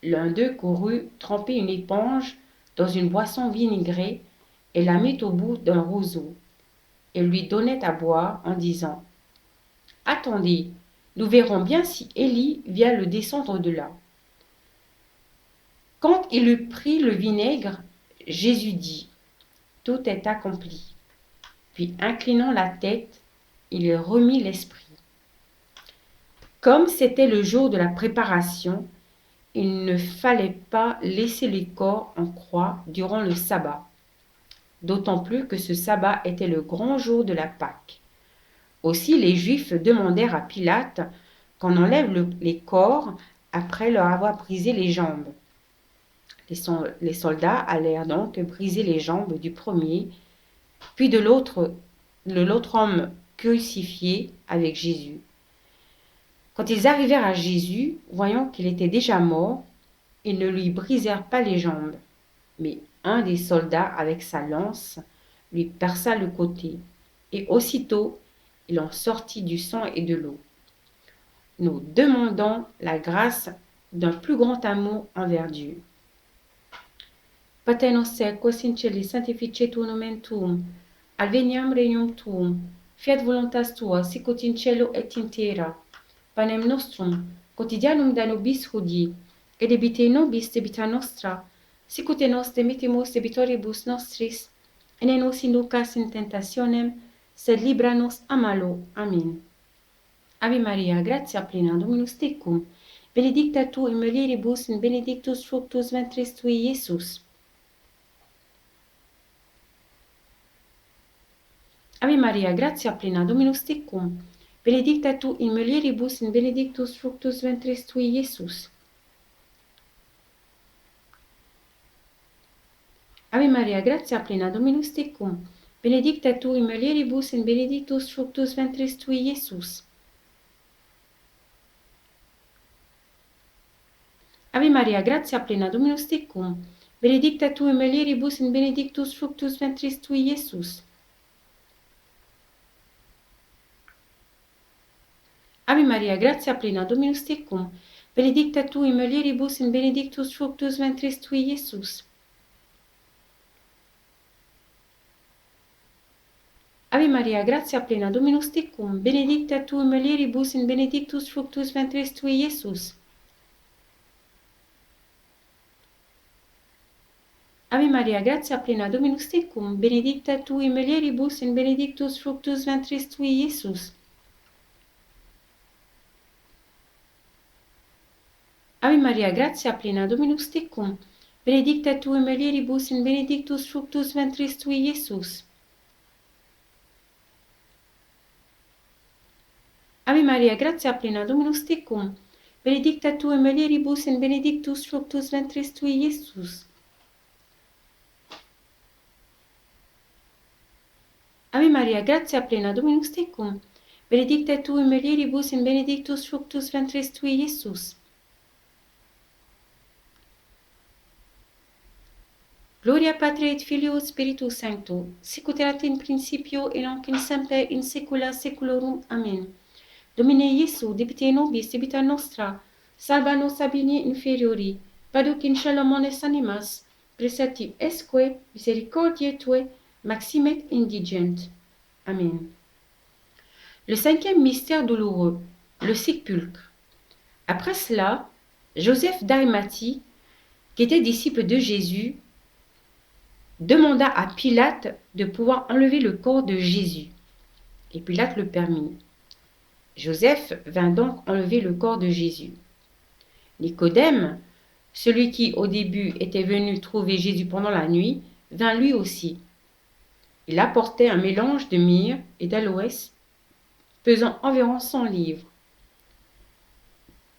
L'un d'eux courut tremper une éponge dans une boisson vinaigrée et la mit au bout d'un roseau, et lui donnait à boire en disant, Attendez, nous verrons bien si Élie vient le descendre de là. Quand il eut pris le vinaigre, Jésus dit, Tout est accompli. Puis inclinant la tête, il remit l'esprit. Comme c'était le jour de la préparation, il ne fallait pas laisser les corps en croix durant le sabbat, d'autant plus que ce sabbat était le grand jour de la Pâque. Aussi les Juifs demandèrent à Pilate qu'on enlève les corps après leur avoir brisé les jambes. Les soldats allèrent donc briser les jambes du premier, puis de l'autre homme crucifié avec Jésus. Quand ils arrivèrent à Jésus, voyant qu'il était déjà mort, ils ne lui brisèrent pas les jambes, mais un des soldats avec sa lance lui perça le côté, et aussitôt il en sortit du sang et de l'eau. Nous demandons la grâce d'un plus grand amour envers Dieu. Pater noster, quos in celi sanctificetur nomen tuum, adveniam regnum tuum, fiat voluntas tua, sicut in cielo et in terra. Panem nostrum quotidianum da nobis hodie, et debite nobis debita nostra, sicut et nos demittimus debitoribus nostris, et ne nos inducas in tentationem, sed libra nos a malo. Amen. Ave Maria, gratia plena, Dominus tecum, benedicta tu in mulieribus, in benedictus fructus ventris tui, Iesus. Ave Maria, gratia plena, Dominus tecum, benedicta tu in mulieribus, in benedictus fructus ventris tui, Iesus. Ave Maria, gratia plena, Dominus tecum, benedicta tu in mulieribus, in benedictus fructus ventris tui, Iesus. Ave Maria, gratia plena, Dominus tecum, benedicta tu in mulieribus, in benedictus fructus ventris tui, Iesus. Ave Maria, gratia plena, Dominus tecum, benedicta tu in mulieribus, in benedictus fructus ventris tui, Iesus. Ave Maria, gratia plena, Dominus tecum, benedicta tu in mulieribus, in benedictus fructus ventris tui, Iesus. Ave Maria, gratia plena, Dominus tecum, benedicta tu in mulieribus, in benedictus fructus ventris tui, Iesus. Ave Maria, gratia plena, Dominus tecum, benedicta tu in mulieribus, in benedictus fructus ventris tui, Iesus. Ave Maria, gratia plena, Dominus tecum, benedicta tu in mulieribus, in benedictus fructus ventris tui, Iesus. Ave Maria, gratia plena, Dominus tecum, benedicta tu in mulieribus, in benedictus fructus ventris tui, Iesus. Gloria Patri et Filio et Spiritus Sancto, sicut erat in principio et nunc in semper in saecula saeculorum. Amen. Domine Iesu, debite nobis debita nostra, salva nos a bene inferiori, paduc in caelo mones animas, prestatim esque misericordiae Tue maximet indigent. Amen. Le cinquième mystère douloureux, le sépulcre. Après cela, Joseph d'Arimathie, qui était disciple de Jésus, demanda à Pilate de pouvoir enlever le corps de Jésus. Et Pilate le permit. Joseph vint donc enlever le corps de Jésus. Nicodème, celui qui au début était venu trouver Jésus pendant la nuit, vint lui aussi. Il apportait un mélange de myrrhe et d'aloès, pesant environ 100 livres.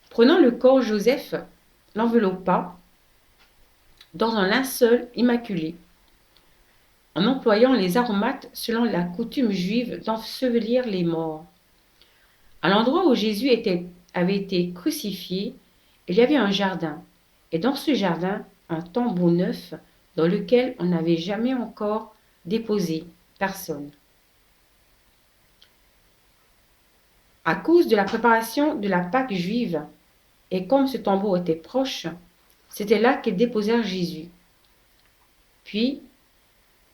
Prenant le corps, Joseph l'enveloppa dans un linceul immaculé, en employant les aromates selon la coutume juive d'ensevelir les morts. À l'endroit où Jésus avait été crucifié, il y avait un jardin, et dans ce jardin, un tombeau neuf dans lequel on n'avait jamais encore déposé personne. À cause de la préparation de la Pâque juive, et comme ce tombeau était proche, c'était là qu'ils déposèrent Jésus. Puis,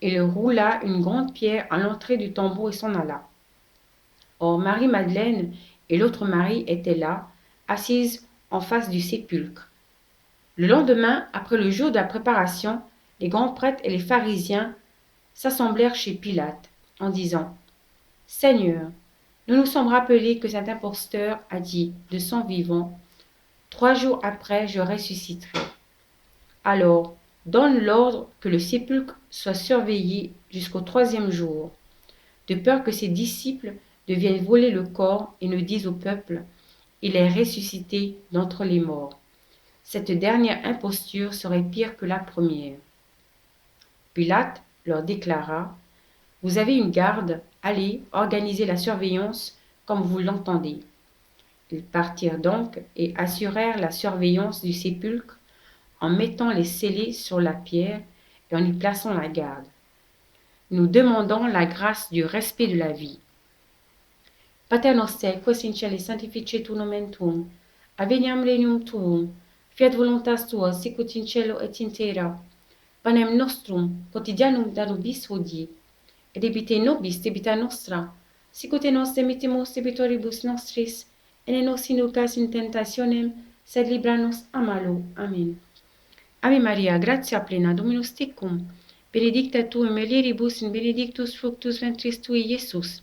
il roula une grande pierre à l'entrée du tombeau et s'en alla. Or, Marie-Madeleine et l'autre Marie étaient là, assises en face du sépulcre. Le lendemain, après le jour de la préparation, les grands prêtres et les pharisiens s'assemblèrent chez Pilate, en disant « Seigneur, nous nous sommes rappelés que cet imposteur a dit de son vivant, 3 jours après je ressusciterai. Alors, donne l'ordre que le sépulcre soit surveillé jusqu'au 3e jour, de peur que ses disciples ne viennent voler le corps et ne disent au peuple, il est ressuscité d'entre les morts. Cette dernière imposture serait pire que la première. » Pilate leur déclara, « Vous avez une garde, allez, organisez la surveillance comme vous l'entendez. » Ils partirent donc et assurèrent la surveillance du sépulcre en mettant les scellés sur la pierre et en y plaçant la garde. Nous demandons la grâce du respect de la vie. Pater noster, quis in celi sanctificetur nomen tuum, adveniam regnum tuum, fiat voluntas tua sicut in cielo et in terra. Panem nostrum quotidianum da nobis hodie, et debite nobis debita nostra, sicut et nos demittimus debitoribus nostris, et ne nos inducas in tentationem, sed libera nos a malo. Amen. Ave Maria, gratia plena, Dominus tecum, benedicta tu in mulieribus in benedictus fructus ventris tui, Iesus.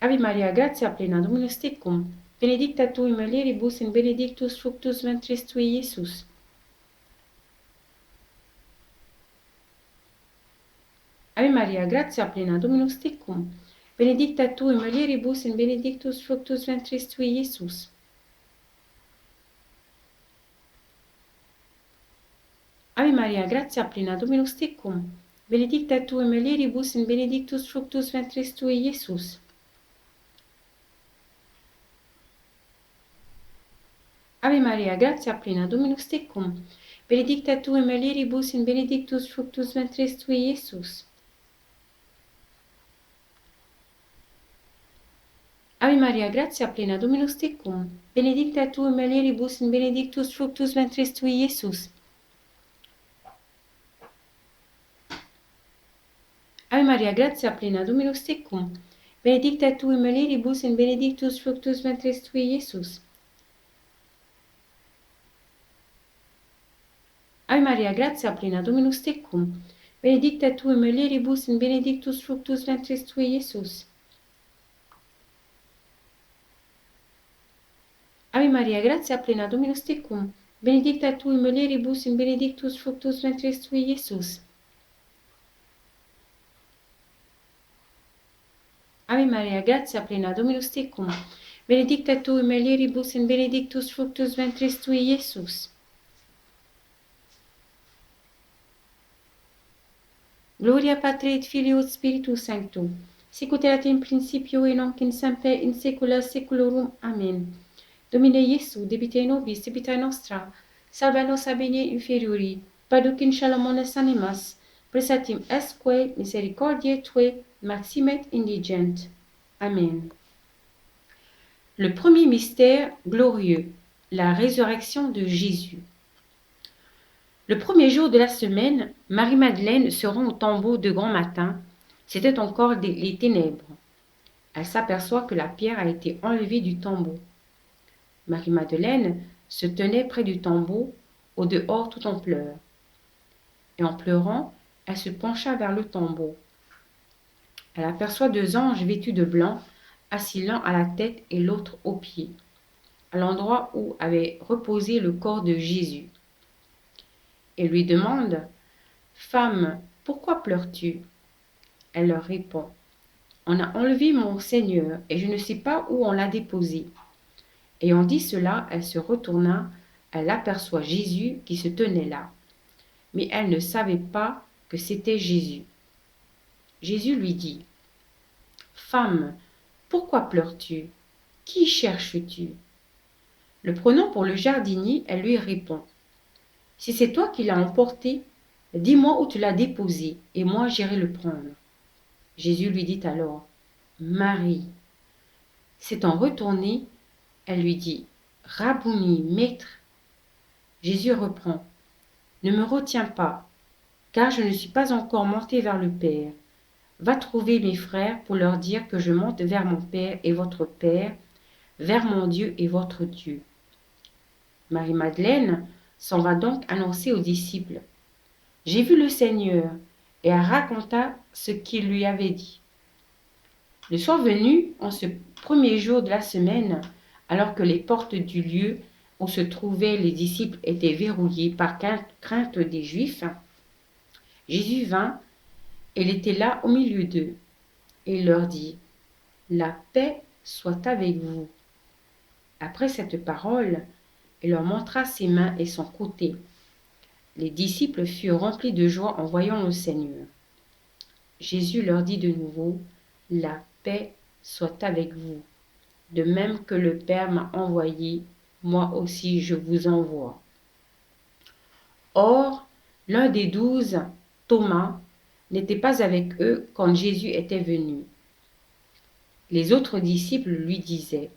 Ave Maria, gratia plena, Dominus tecum, benedicta tu in mulieribus in benedictus fructus ventris tui, Iesus. Ave Maria, gratia plena, Dominus tecum, benedicta tu in mulieribus in benedictus fructus ventris tui, Iesus. Ave Maria, gratia plena, Dominus tecum, benedicta tu in mulieribus in benedictus fructus ventris tui, Iesus. Ave Maria, gratia plena, Dominus tecum, benedicta tu in mulieribus in benedictus fructus ventris tui, Iesus. Ave Maria, gratia plena, Dominus tecum, benedicta tu in mulieribus in benedictus fructus ventris tui, Iesus. Ave Maria, gratia plena, Dominus tecum, benedicta tu in mulieribus in benedictus fructus ventris tui, Iesus. Ave Maria, gratia plena, Dominus tecum, benedicta tu in mulieribus in benedictus fructus ventris tui, Iesus. Ave Maria, gratia plena, Dominus tecum, benedicta tu in mulieribus in benedictus fructus ventris tui, Iesus. Ave Maria, gratia plena, Dominus tecum, benedicta tu in mulieribus in benedictus fructus ventris tui, Iesus. Gloria Patri et Filio et Spiritus Sancto, sicut erat in principio et nunc in semper in saecula saeculorum. Amen. Domine Iesu, debite nobis debita nostra, salva nos a bene inferiori, paduc in Shalomones animas, prestatim esque misericordiae Tue maximet indigent. Amen. Le premier mystère glorieux, La résurrection de Jésus. Le premier jour de la semaine, Marie-Madeleine se rend au tombeau de grand matin. C'était encore les ténèbres. Elle s'aperçoit que la pierre a été enlevée du tombeau. Marie-Madeleine se tenait près du tombeau, au dehors tout en pleurs. Et en pleurant, elle se pencha vers le tombeau. Elle aperçoit deux anges vêtus de blanc, assis l'un à la tête et l'autre aux pieds, à l'endroit où avait reposé le corps de Jésus. Et lui demande: Femme, pourquoi pleures-tu? Elle leur répond: On a enlevé mon Seigneur, et je ne sais pas où on l'a déposé. Ayant dit cela, elle se retourna, elle aperçoit Jésus qui se tenait là. Mais elle ne savait pas que c'était Jésus. Jésus lui dit: Femme, pourquoi pleures-tu? Qui cherches-tu? Le prenant pour le jardinier, elle lui répond: Si c'est toi qui l'as emporté, dis-moi où tu l'as déposé, et moi j'irai le prendre. Jésus lui dit alors: Marie. S'étant retournée, elle lui dit: Rabouni, maître. Jésus reprend: Ne me retiens pas, car je ne suis pas encore monté vers le Père. Va trouver mes frères pour leur dire que je monte vers mon Père et votre Père, vers mon Dieu et votre Dieu. Marie-Madeleine s'en va donc annoncer aux disciples: J'ai vu le Seigneur, et elle raconta ce qu'il lui avait dit. Le soir venu, en ce premier jour de la semaine, alors que les portes du lieu où se trouvaient les disciples étaient verrouillées par crainte des Juifs, Jésus vint, et il était là au milieu d'eux, et il leur dit: La paix soit avec vous. Après cette parole, il leur montra ses mains et son côté. Les disciples furent remplis de joie en voyant le Seigneur. Jésus leur dit de nouveau: La paix soit avec vous. De même que le Père m'a envoyé, moi aussi je vous envoie. Or, l'un des 12, Thomas, n'était pas avec eux quand Jésus était venu. Les autres disciples lui disaient: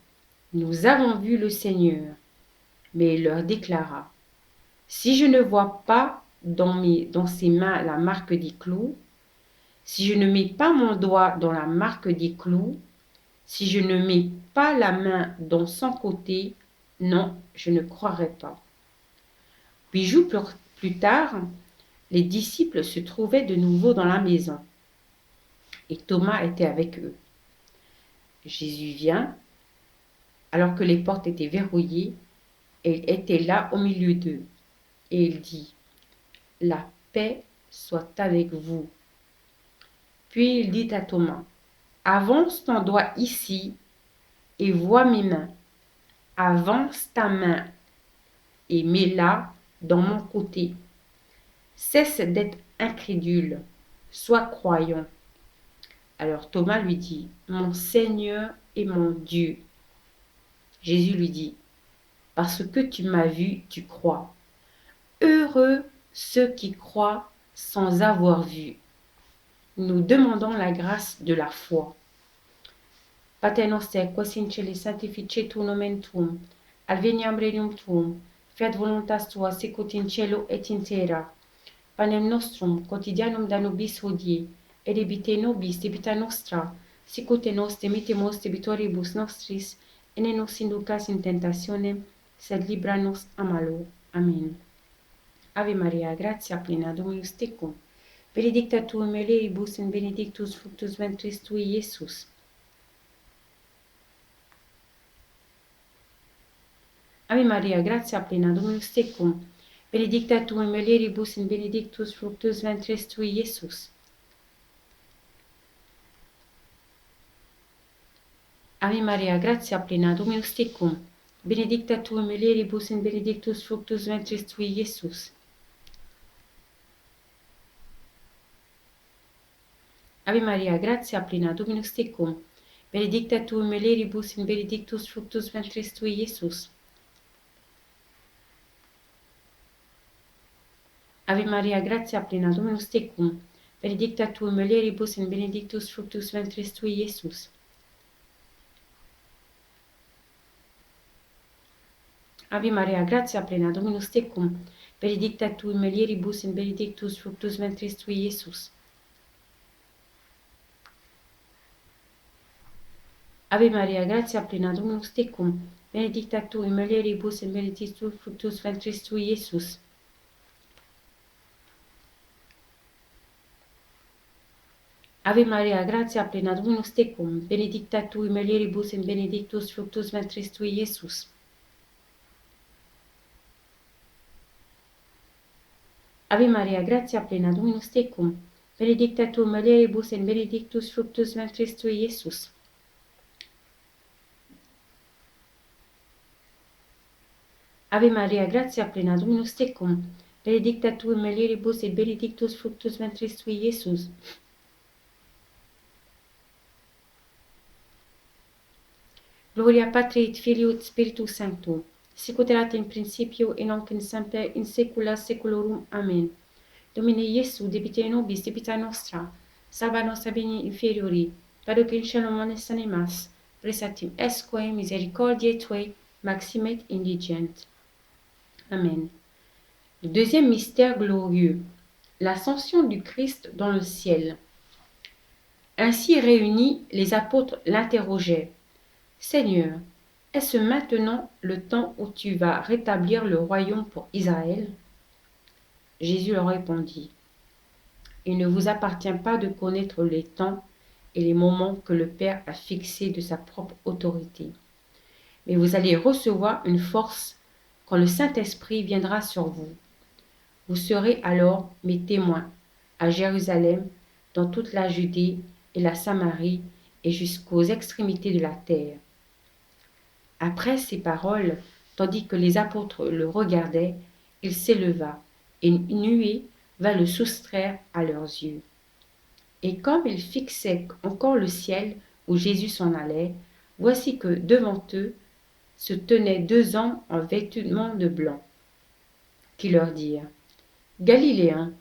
Nous avons vu le Seigneur. Mais il leur déclara: Si je ne vois pas dans ses mains la marque des clous, si je ne mets pas mon doigt dans la marque des clous, si je ne mets pas la main dans son côté, non, je ne croirai pas. 8 jours plus tard, les disciples se trouvaient de nouveau dans la maison, et Thomas était avec eux. Jésus vient, alors que les portes étaient verrouillées, et il était là au milieu d'eux, et il dit: La paix soit avec vous. Puis il dit à Thomas: Avance ton doigt ici et vois mes mains. Avance ta main et mets-la dans mon côté. Cesse d'être incrédule, sois croyant. Alors Thomas lui dit: Mon Seigneur et mon Dieu. Jésus lui dit: Parce que tu m'as vu, tu crois. Heureux ceux qui croient sans avoir vu. Nous demandons la grâce de la foi. Pater noster, quos in celi sanctificetur nomen tuum, adveniam regnum tuum, fiat voluntas tua sicut in cielo et in terra. Panem nostrum quotidianum da nobis hodie, et debite nobis debita nostra, sicut et nos dimittimus debitoribus nostris, et ne nos inducas in tentationem, sed libera nos a malo. Amen. Ave Maria, gratia plena, Dominus tecum, benedicta tu in mulieribus in benedictus fructus ventris tui, Iesus. Ave Maria, gratia plena, Dominus tecum, benedicta tu in mulieribus in benedictus fructus ventris tui, Iesus. Ave Maria, gratia plena, Dominus tecum, benedicta tu in mulieribus in benedictus fructus ventris tui, Iesus. Ave Maria, gratia plena, Dominus tecum, benedicta tu in mulieribus in benedictus fructus ventris tui, Iesus. Ave Maria, gratia plena, Dominus tecum, benedicta tu in mulieribus in benedictus fructus ventris tui, Iesus. Ave Maria, gratia plena, Dominus tecum, benedicta tu in mulieribus in benedictus fructus ventris tui, Iesus. Ave Maria, gratia plena, Dominus tecum, benedicta tu in mulieribus in benedictus fructus ventris tui, Iesus. Ave Maria, gratia plena, Dominus tecum, benedicta tu in mulieribus in benedictus fructus ventris tui, Iesus. Ave Maria, gratia plena, Dominus tecum, benedicta tu in mulieribus in benedictus fructus ventris tui, Iesus. Ave Maria, gratia plena, Dominus tecum, benedicta tu in mulieribus et benedictus fructus ventris tui, Iesus. Gloria Patri et Filio et Spiritus Sancto, sic ut erat in principio et nunc in semper in saecula saeculorum. Amen. Domine Iesu, debite nobis debita nostra, salva nos a bene inferiori, traduc in caelum manes animas, presatim esque misericordiae Tuae, maximet indigent. Amen. Le deuxième mystère glorieux, l'ascension du Christ dans le ciel. Ainsi réunis, les apôtres l'interrogeaient. Seigneur, est-ce maintenant le temps où tu vas rétablir le royaume pour Israël? Jésus leur répondit, il ne vous appartient pas de connaître les temps et les moments que le Père a fixés de sa propre autorité. Mais vous allez recevoir une force quand le Saint-Esprit viendra sur vous. Vous serez alors mes témoins à Jérusalem, dans toute la Judée et la Samarie et jusqu'aux extrémités de la terre. Après ces paroles, tandis que les apôtres le regardaient, il s'éleva, et une nuée vint le soustraire à leurs yeux. Et comme ils fixaient encore le ciel où Jésus s'en allait, voici que devant eux se tenaient deux hommes en vêtements de blanc, qui leur dirent, Galiléens,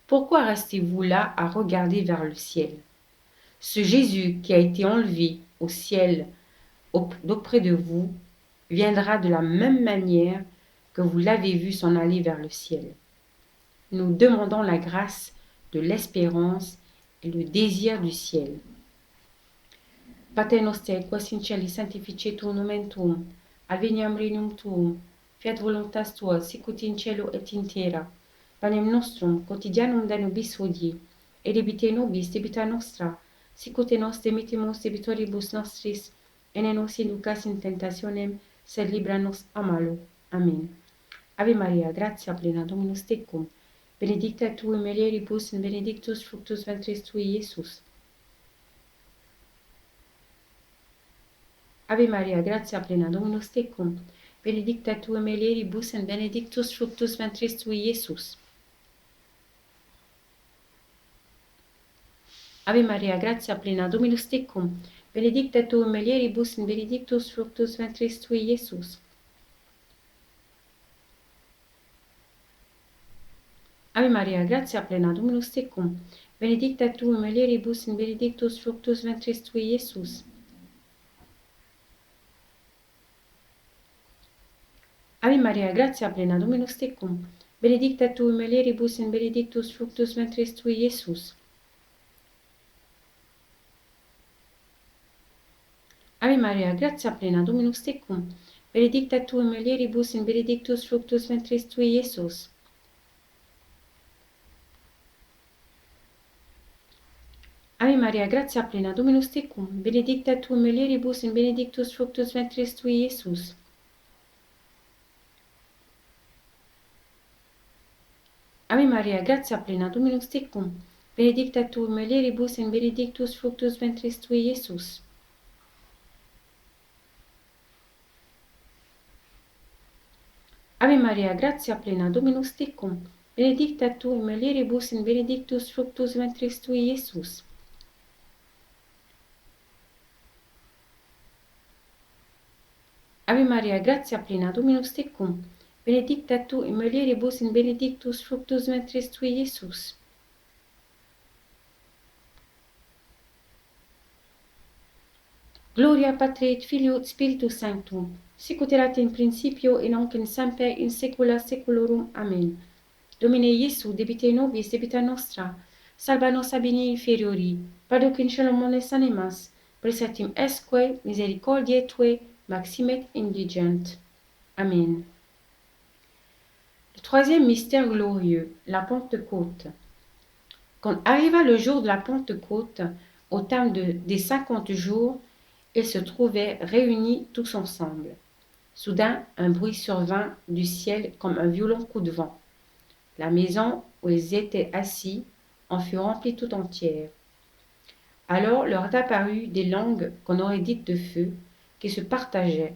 pourquoi restez-vous là à regarder vers le ciel? Ce Jésus qui a été enlevé au ciel d'auprès de vous viendra de la même manière que vous l'avez vu s'en aller vers le ciel. Nous demandons la grâce de l'espérance et le désir du ciel. Pater noster, quas in celi sanctificetur nomen tuum, adveniam regnum tuum, fiat voluntas tua, sicut in cielo et in terra. Panem nostrum quotidianum da nobis hodie, et debite nobis debita nostra, sicut et nos demittimus debitoribus nostris, et ne nos inducas in tentationem, sed libera nos a malo. Amen. Ave Maria, gratia plena, Dominus tecum, benedicta tu in mulieribus in benedictus fructus ventris tui, Iesus. Ave Maria, gratia plena, Dominus tecum, benedicta tu in mulieribus in benedictus fructus ventris tui, Iesus. Ave Maria, gratia plena, Dominus tecum, benedicta tu in mulieribus in benedictus fructus ventris tui, Iesus. Ave Maria, gratia plena, Dominus tecum, benedicta tu in mulieribus in benedictus fructus ventris tui, Iesus. Ave Maria, gratia plena, Dominus tecum, benedicta tu in mulieribus in benedictus fructus ventris tui, Iesus. Ave Maria, gratia plena, Dominus tecum, benedicta tu in mulieribus in benedictus fructus ventris tui, Iesus. Ave Maria, gratia plena, Dominus tecum, benedicta tu in mulieribus in benedictus fructus ventris tui, Iesus. Ave Maria, gratia plena, Dominus tecum, benedicta tu in mulieribus in benedictus fructus ventris tui, Iesus. Ave Maria, gratia plena, Dominus tecum, benedicta tu in mulieribus in benedictus fructus ventris tui, Iesus. Ave Maria, gratia plena, Dominus tecum, benedicta tu in mulieribus in benedictus fructus ventris tui, Iesus. Gloria Patri et Filio et Spiritus Sanctum, sicut erat in principio et nunc in semper in saecula saeculorum. Amen. Domine Iesu, debite nobis debita nostra, salva nos a bene inferiori, paduc in caelum mones animas, presertim esque misericordiae Tue maximet indigent. Amen. Le troisième mystère glorieux, la Pentecôte. Quand arriva le jour de la Pentecôte, au terme des 50 jours, ils se trouvaient réunis tous ensemble. Soudain, un bruit survint du ciel comme un violent coup de vent. La maison où ils étaient assis en fut remplie tout entière. Alors leur apparut des langues qu'on aurait dites de feu, qui se partageaient,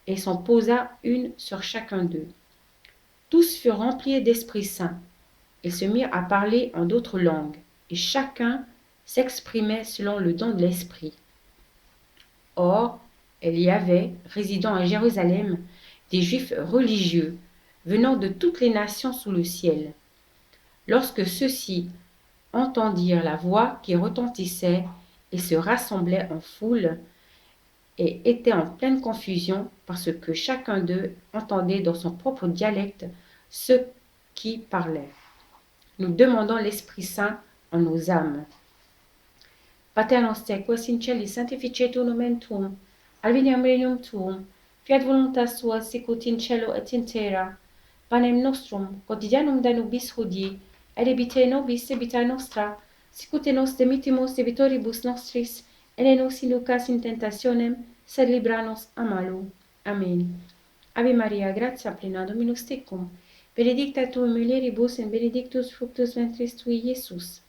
et s'en posa une sur chacun d'eux. Tous furent remplis d'Esprit Saint. Ils se mirent à parler en d'autres langues, et chacun s'exprimait selon le don de l'Esprit. Or, il y avait, résidant à Jérusalem, des Juifs religieux, venant de toutes les nations sous le ciel. Lorsque ceux-ci entendirent la voix qui retentissait, ils se rassemblaient en foule et étaient en pleine confusion parce que chacun d'eux entendait dans son propre dialecte ceux qui parlaient. Nous demandons l'Esprit Saint en nos âmes. Pater noster, quas in celis sanctificetur nomen tuum, adveniam regnum tuum, fiat voluntas tua sicut in cielo et in terra. Panem nostrum quotidianum da nobis hodie, et debite nobis debita nostra, sicut et nos demitimus debitoribus nostris, et ne nos inducas in tentationem, sed libera nos a malo. Amen. Ave Maria, gratia plena, Dominus tecum, benedicta tu in mulieribus, et benedictus fructus ventris tui, Iesus.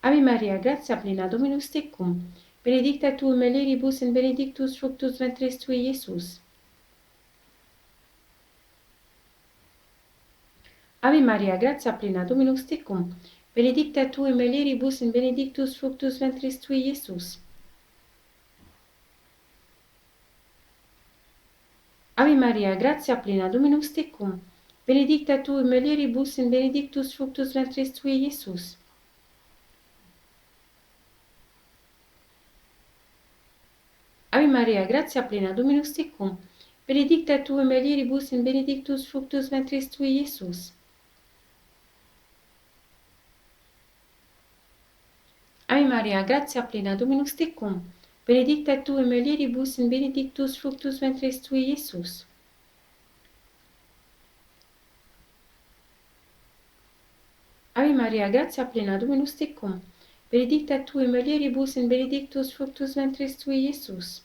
Ave Maria, gratia plena, Dominus tecum, benedicta tu in mulieribus, et benedictus fructus ventris tui, Iesus. Ave Maria, gratia plena, Dominus tecum, benedicta tu in mulieribus, et benedictus fructus ventris tui, Iesus. Ave Maria, gratia plena, Dominus tecum, benedicta tu in mulieribus, et benedictus fructus ventris tui, Iesus. Ave Maria, gratia plena, Dominus tecum, benedicta tu in mulieribus, et benedictus fructus ventris tui, Iesus. Ave Maria, gratia plena, Dominus tecum, benedicta tu in mulieribus, et benedictus fructus ventris tui, Iesus. Ave Maria, gratia plena, Dominus tecum, benedicta tu in mulieribus, et benedictus fructus ventris tui, Iesus.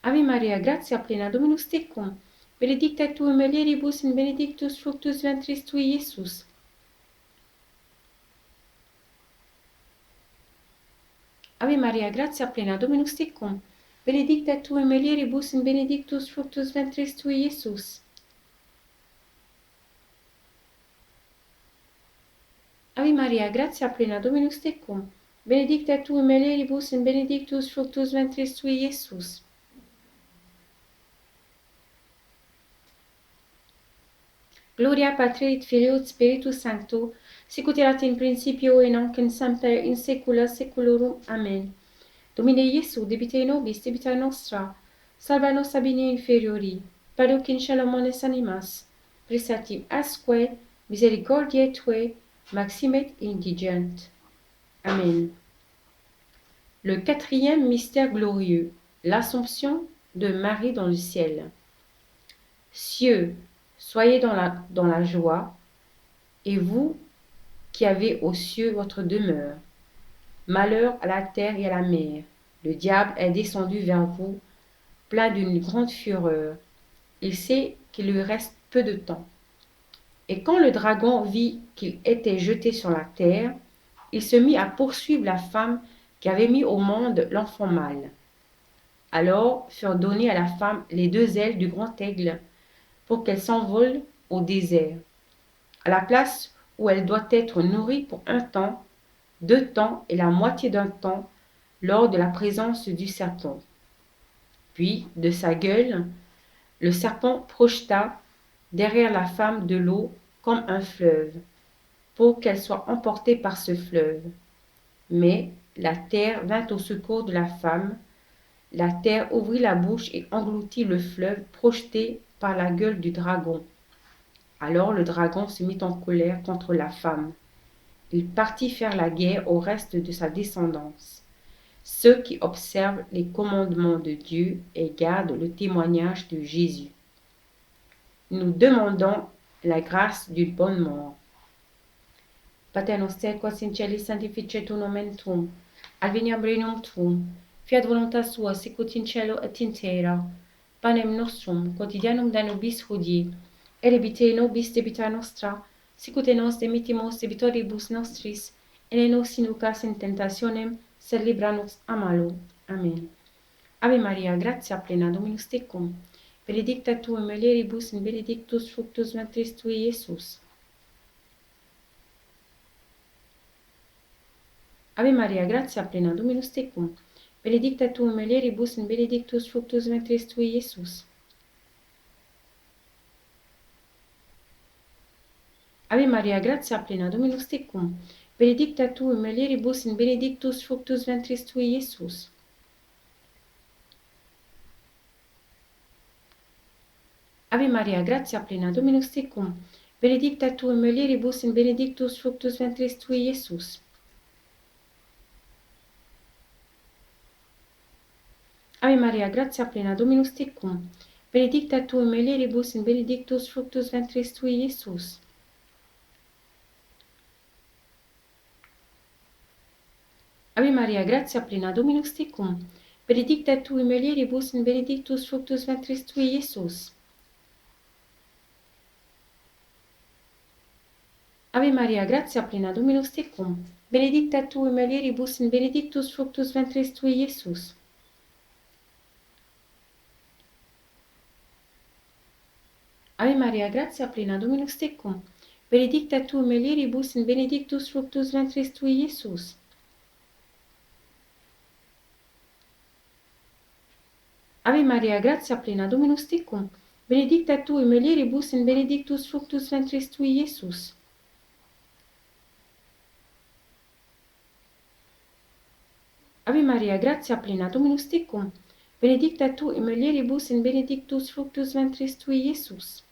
Ave Maria, gratia plena, Dominus tecum, benedicta tu in mulieribus, et benedictus fructus ventris tui, Iesus. Ave Maria, gratia plena, Dominus tecum, benedicta tu in mulieribus, et benedictus fructus ventris tui, Iesus. Ave Maria, gratia plena, Dominus tecum, benedicta tu in mulieribus, et benedictus fructus ventris tui, Iesus. Gloria Patri et Filio et Spiritus Sancto, sicut erat in principio et nunc in semper in saecula saeculorum. Amen. Domine Iesu, debite nobis debita nostra, salva nos a bene inferiori, paduc in caelum mones animas, presertim asque misericordiae Tue maximet indigent. Amen. Le quatrième mystère glorieux, l'Assomption de Marie dans le ciel. Cieux, soyez dans la joie, et vous qui avez aux cieux votre demeure. Malheur à la terre et à la mer, le diable est descendu vers vous, plein d'une grande fureur. Il sait qu'il lui reste peu de temps. Et quand le dragon vit qu'il était jeté sur la terre, il se mit à poursuivre la femme qui avait mis au monde l'enfant mâle. Alors furent données à la femme les deux ailes du grand aigle, pour qu'elle s'envole au désert, à la place où elle doit être nourrie pour 1 temps, 2 temps et la moitié d'un temps, lors de la présence du serpent. Puis, de sa gueule, le serpent projeta derrière la femme de l'eau comme un fleuve, pour qu'elle soit emportée par ce fleuve. Mais la terre vint au secours de la femme. La terre ouvrit la bouche et engloutit le fleuve projeté par la gueule du dragon. Alors le dragon se mit en colère contre la femme. Il partit faire la guerre au reste de sa descendance, ceux qui observent les commandements de Dieu et gardent le témoignage de Jésus. Nous demandons la grâce d'une bonne mort. Pater noster, quas in celis sanctificetur nomen tuum, adveniam regnum tuum, fiat voluntas tua sicut in cielo et in terra. Panem nostrum quotidianum da nobis hodie, et debite nobis debita nostra, sicut et nos dimittimus debitoribus nostris, et ne nos inducas in tentationem, sed libra nos a malo. Amen. Ave Maria, gratia plena, Dominus tecum, benedicta tu in mulieribus in benedictus fructus ventris tui, Iesus. Ave Maria, gratia plena, Dominus tecum, benedicta tu in mulieribus in benedictus fructus ventris tui, Iesus. Ave Maria, gratia plena, Dominus tecum, benedicta tu in mulieribus in benedictus fructus ventris tui, Iesus. Ave Maria, gratia plena, Dominus tecum, benedicta tu in mulieribus in benedictus fructus ventris tui, Iesus. Ave Maria, gratia plena, Dominus tecum, benedicta tu in mulieribus in benedictus fructus ventris tui, Iesus. Ave Maria, gratia plena, Dominus tecum, benedicta tu in mulieribus in benedictus fructus ventris tui, Iesus. Ave Maria, gratia plena, Dominus tecum, benedicta tu in mulieribus in benedictus fructus ventris tui, Iesus. Ave Maria, gratia plena, Dominus tecum, benedicta tu in mulieribus in benedictus fructus ventris tui, Iesus. Ave Maria, gratia plena, Dominus tecum, benedicta tu in mulieribus in benedictus fructus ventris tui, Iesus. Ave Maria, gratia plena, Dominus tecum, benedicta tu in mulieribus in benedictus fructus ventris tui, Iesus.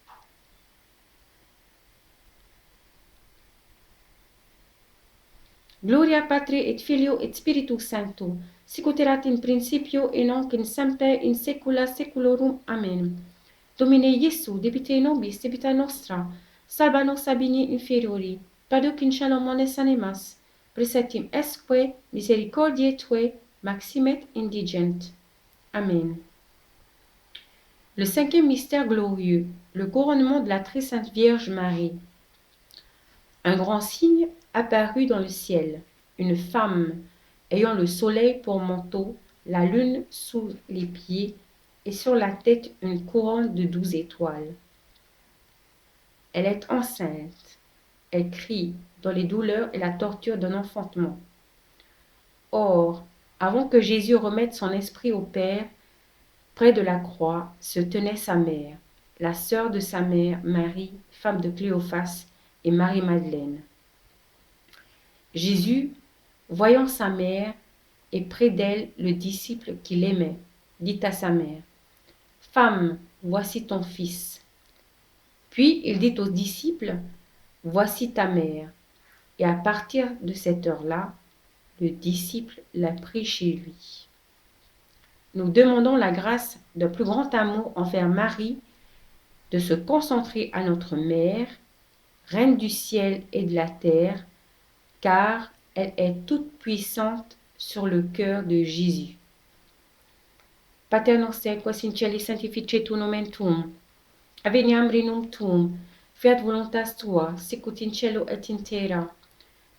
Gloria Patri et Filio et Spiritus Sancto, sicut erat in principio et nunc in semper in saecula saeculorum. Amen. Domine Iesu, debite nobis debita nostra, salva nos a bene inferiori, traduc in cielo mones animas, preceptim esque misericordiae Tue maximet indigent. Amen. Le cinquième mystère glorieux, le couronnement de la très sainte Vierge Marie. Un grand signe apparut dans le ciel, une femme ayant le soleil pour manteau, la lune sous les pieds et sur la tête une couronne de 12 étoiles. Elle est enceinte. Elle crie dans les douleurs et la torture d'un enfantement. Or, avant que Jésus remette son esprit au Père, près de la croix se tenait sa mère, la sœur de sa mère, Marie, femme de Cléophas, et Marie-Madeleine. Jésus, voyant sa mère et près d'elle le disciple qu'il aimait, dit à sa mère, « Femme, voici ton fils. » Puis il dit aux disciples, « Voici ta mère. » Et à partir de cette heure-là, le disciple l'a pris chez lui. Nous demandons la grâce d'un plus grand amour envers Marie, de se concentrer à notre mère, reine du ciel et de la terre, car elle est toute puissante sur le cœur de Jésus. Pater noster, quas in celis sanctificetur nomen tuum, adveniam regnum tuum, fiat voluntas tua, sicut in cielo et in terra.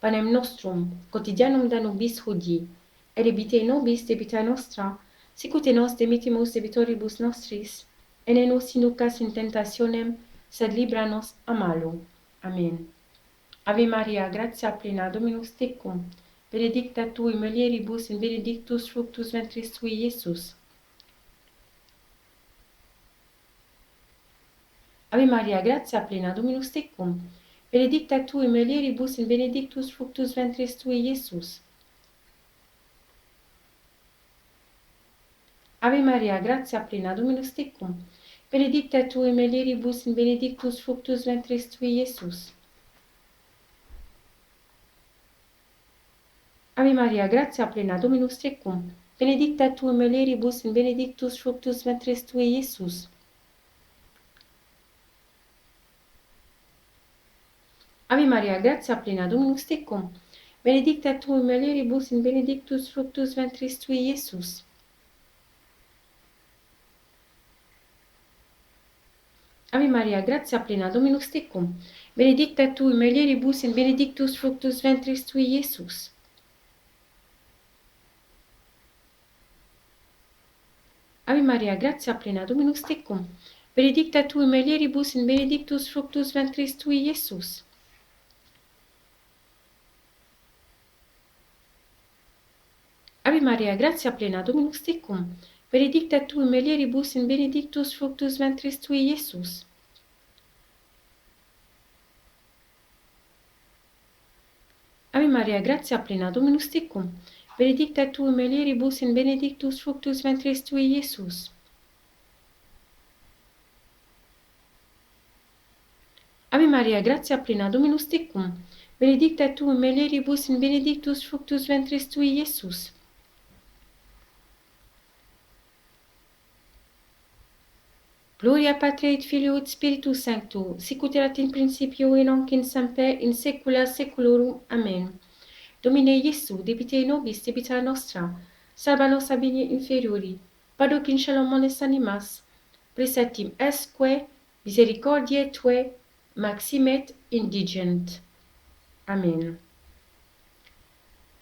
Panem nostrum quotidianum da nobis hodie, et debite nobis debita nostra, sicut et nos dimittimus debitoribus nostris, et ne nos inducas in tentationem, sed libra nos a malo. Amen. Ave Maria, gratia plena, Dominus tecum, benedicta tu in mulieribus in benedictus fructus ventris tui, Iesus. Ave Maria, gratia plena, Dominus tecum, benedicta tu in mulieribus in benedictus fructus ventris tui, Iesus. Ave Maria, gratia plena, Dominus tecum, benedicta tu in mulieribus in benedictus fructus ventris tui, Iesus. Ave Maria, gratia plena, Dominus tecum, benedicta tu in mulieribus in benedictus fructus ventris tui, Iesus. Ave Maria, gratia plena, Dominus tecum, benedicta tu in mulieribus in benedictus fructus ventris tui, Iesus. Ave Maria, gratia plena, Dominus tecum, benedicta tu in mulieribus in benedictus fructus ventris tui, Iesus. Ave Maria, gratia plena, Dominus tecum, benedicta tu in mulieribus in benedictus fructus ventris tui, Iesus. Ave Maria, gratia plena, Dominus tecum, benedicta tu in mulieribus in benedictus fructus ventris tui, Iesus. Ave Maria, gratia plena, Dominus tecum, benedicta tu in mulieribus in benedictus fructus ventris tui, Iesus. Ave Maria, gratia plena, Dominus tecum, benedicta tu in mulieribus in benedictus fructus ventris tui, Iesus. Gloria Patri et Filio et Spiritus Sancto, sicut erat in principio et nunc in semper in saecula saeculorum. Amen. Domine Iesu, debite nobis debita nostra, salva nos a bene inferiori, padoc in shalom mones animas, presertim esque misericordiae Tue maximet indigent. Amen.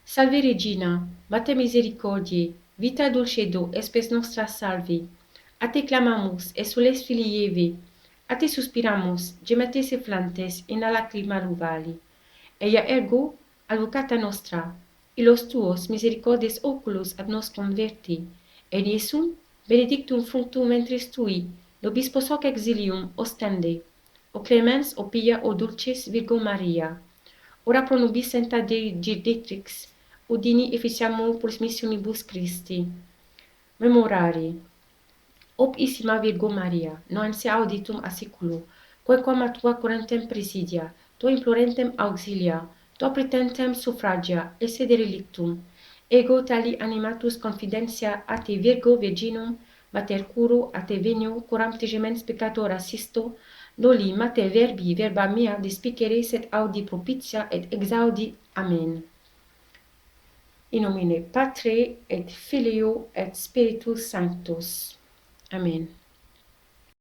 Salve Regina, Mater misericordiae, vita dulcedo, espes nostra salvi. A te clamamus, exules filii Evi, a te suspiramus, gemetes efflantes in la lacrima vali. Ea ergo, advocata nostra, illos tuos misericordes oculos ad nos converti, et Iesum, benedictum fructum ventris tui, nobis post hoc exilium ostende, o clemens, o pia, o dulcis Virgo Maria, ora pro nobis sancta Gaudetrix, udini efficiamur plus missionibus Christi. Memorare. Opissima Virgo Maria, non se auditum a seculo, quoequam a tua corentem presidia, tua implorentem auxilia, tua pretentem suffragia, esse derelictum. Ego tali animatus confidentia a te Virgo Virginum, mater curo a te venio, coram te gemens peccator assisto, noli mater verbi verba mea despicere sed audi propitia et exaudi. Amen. In nomine Patre et Filio et Spiritus Sanctus. Amen.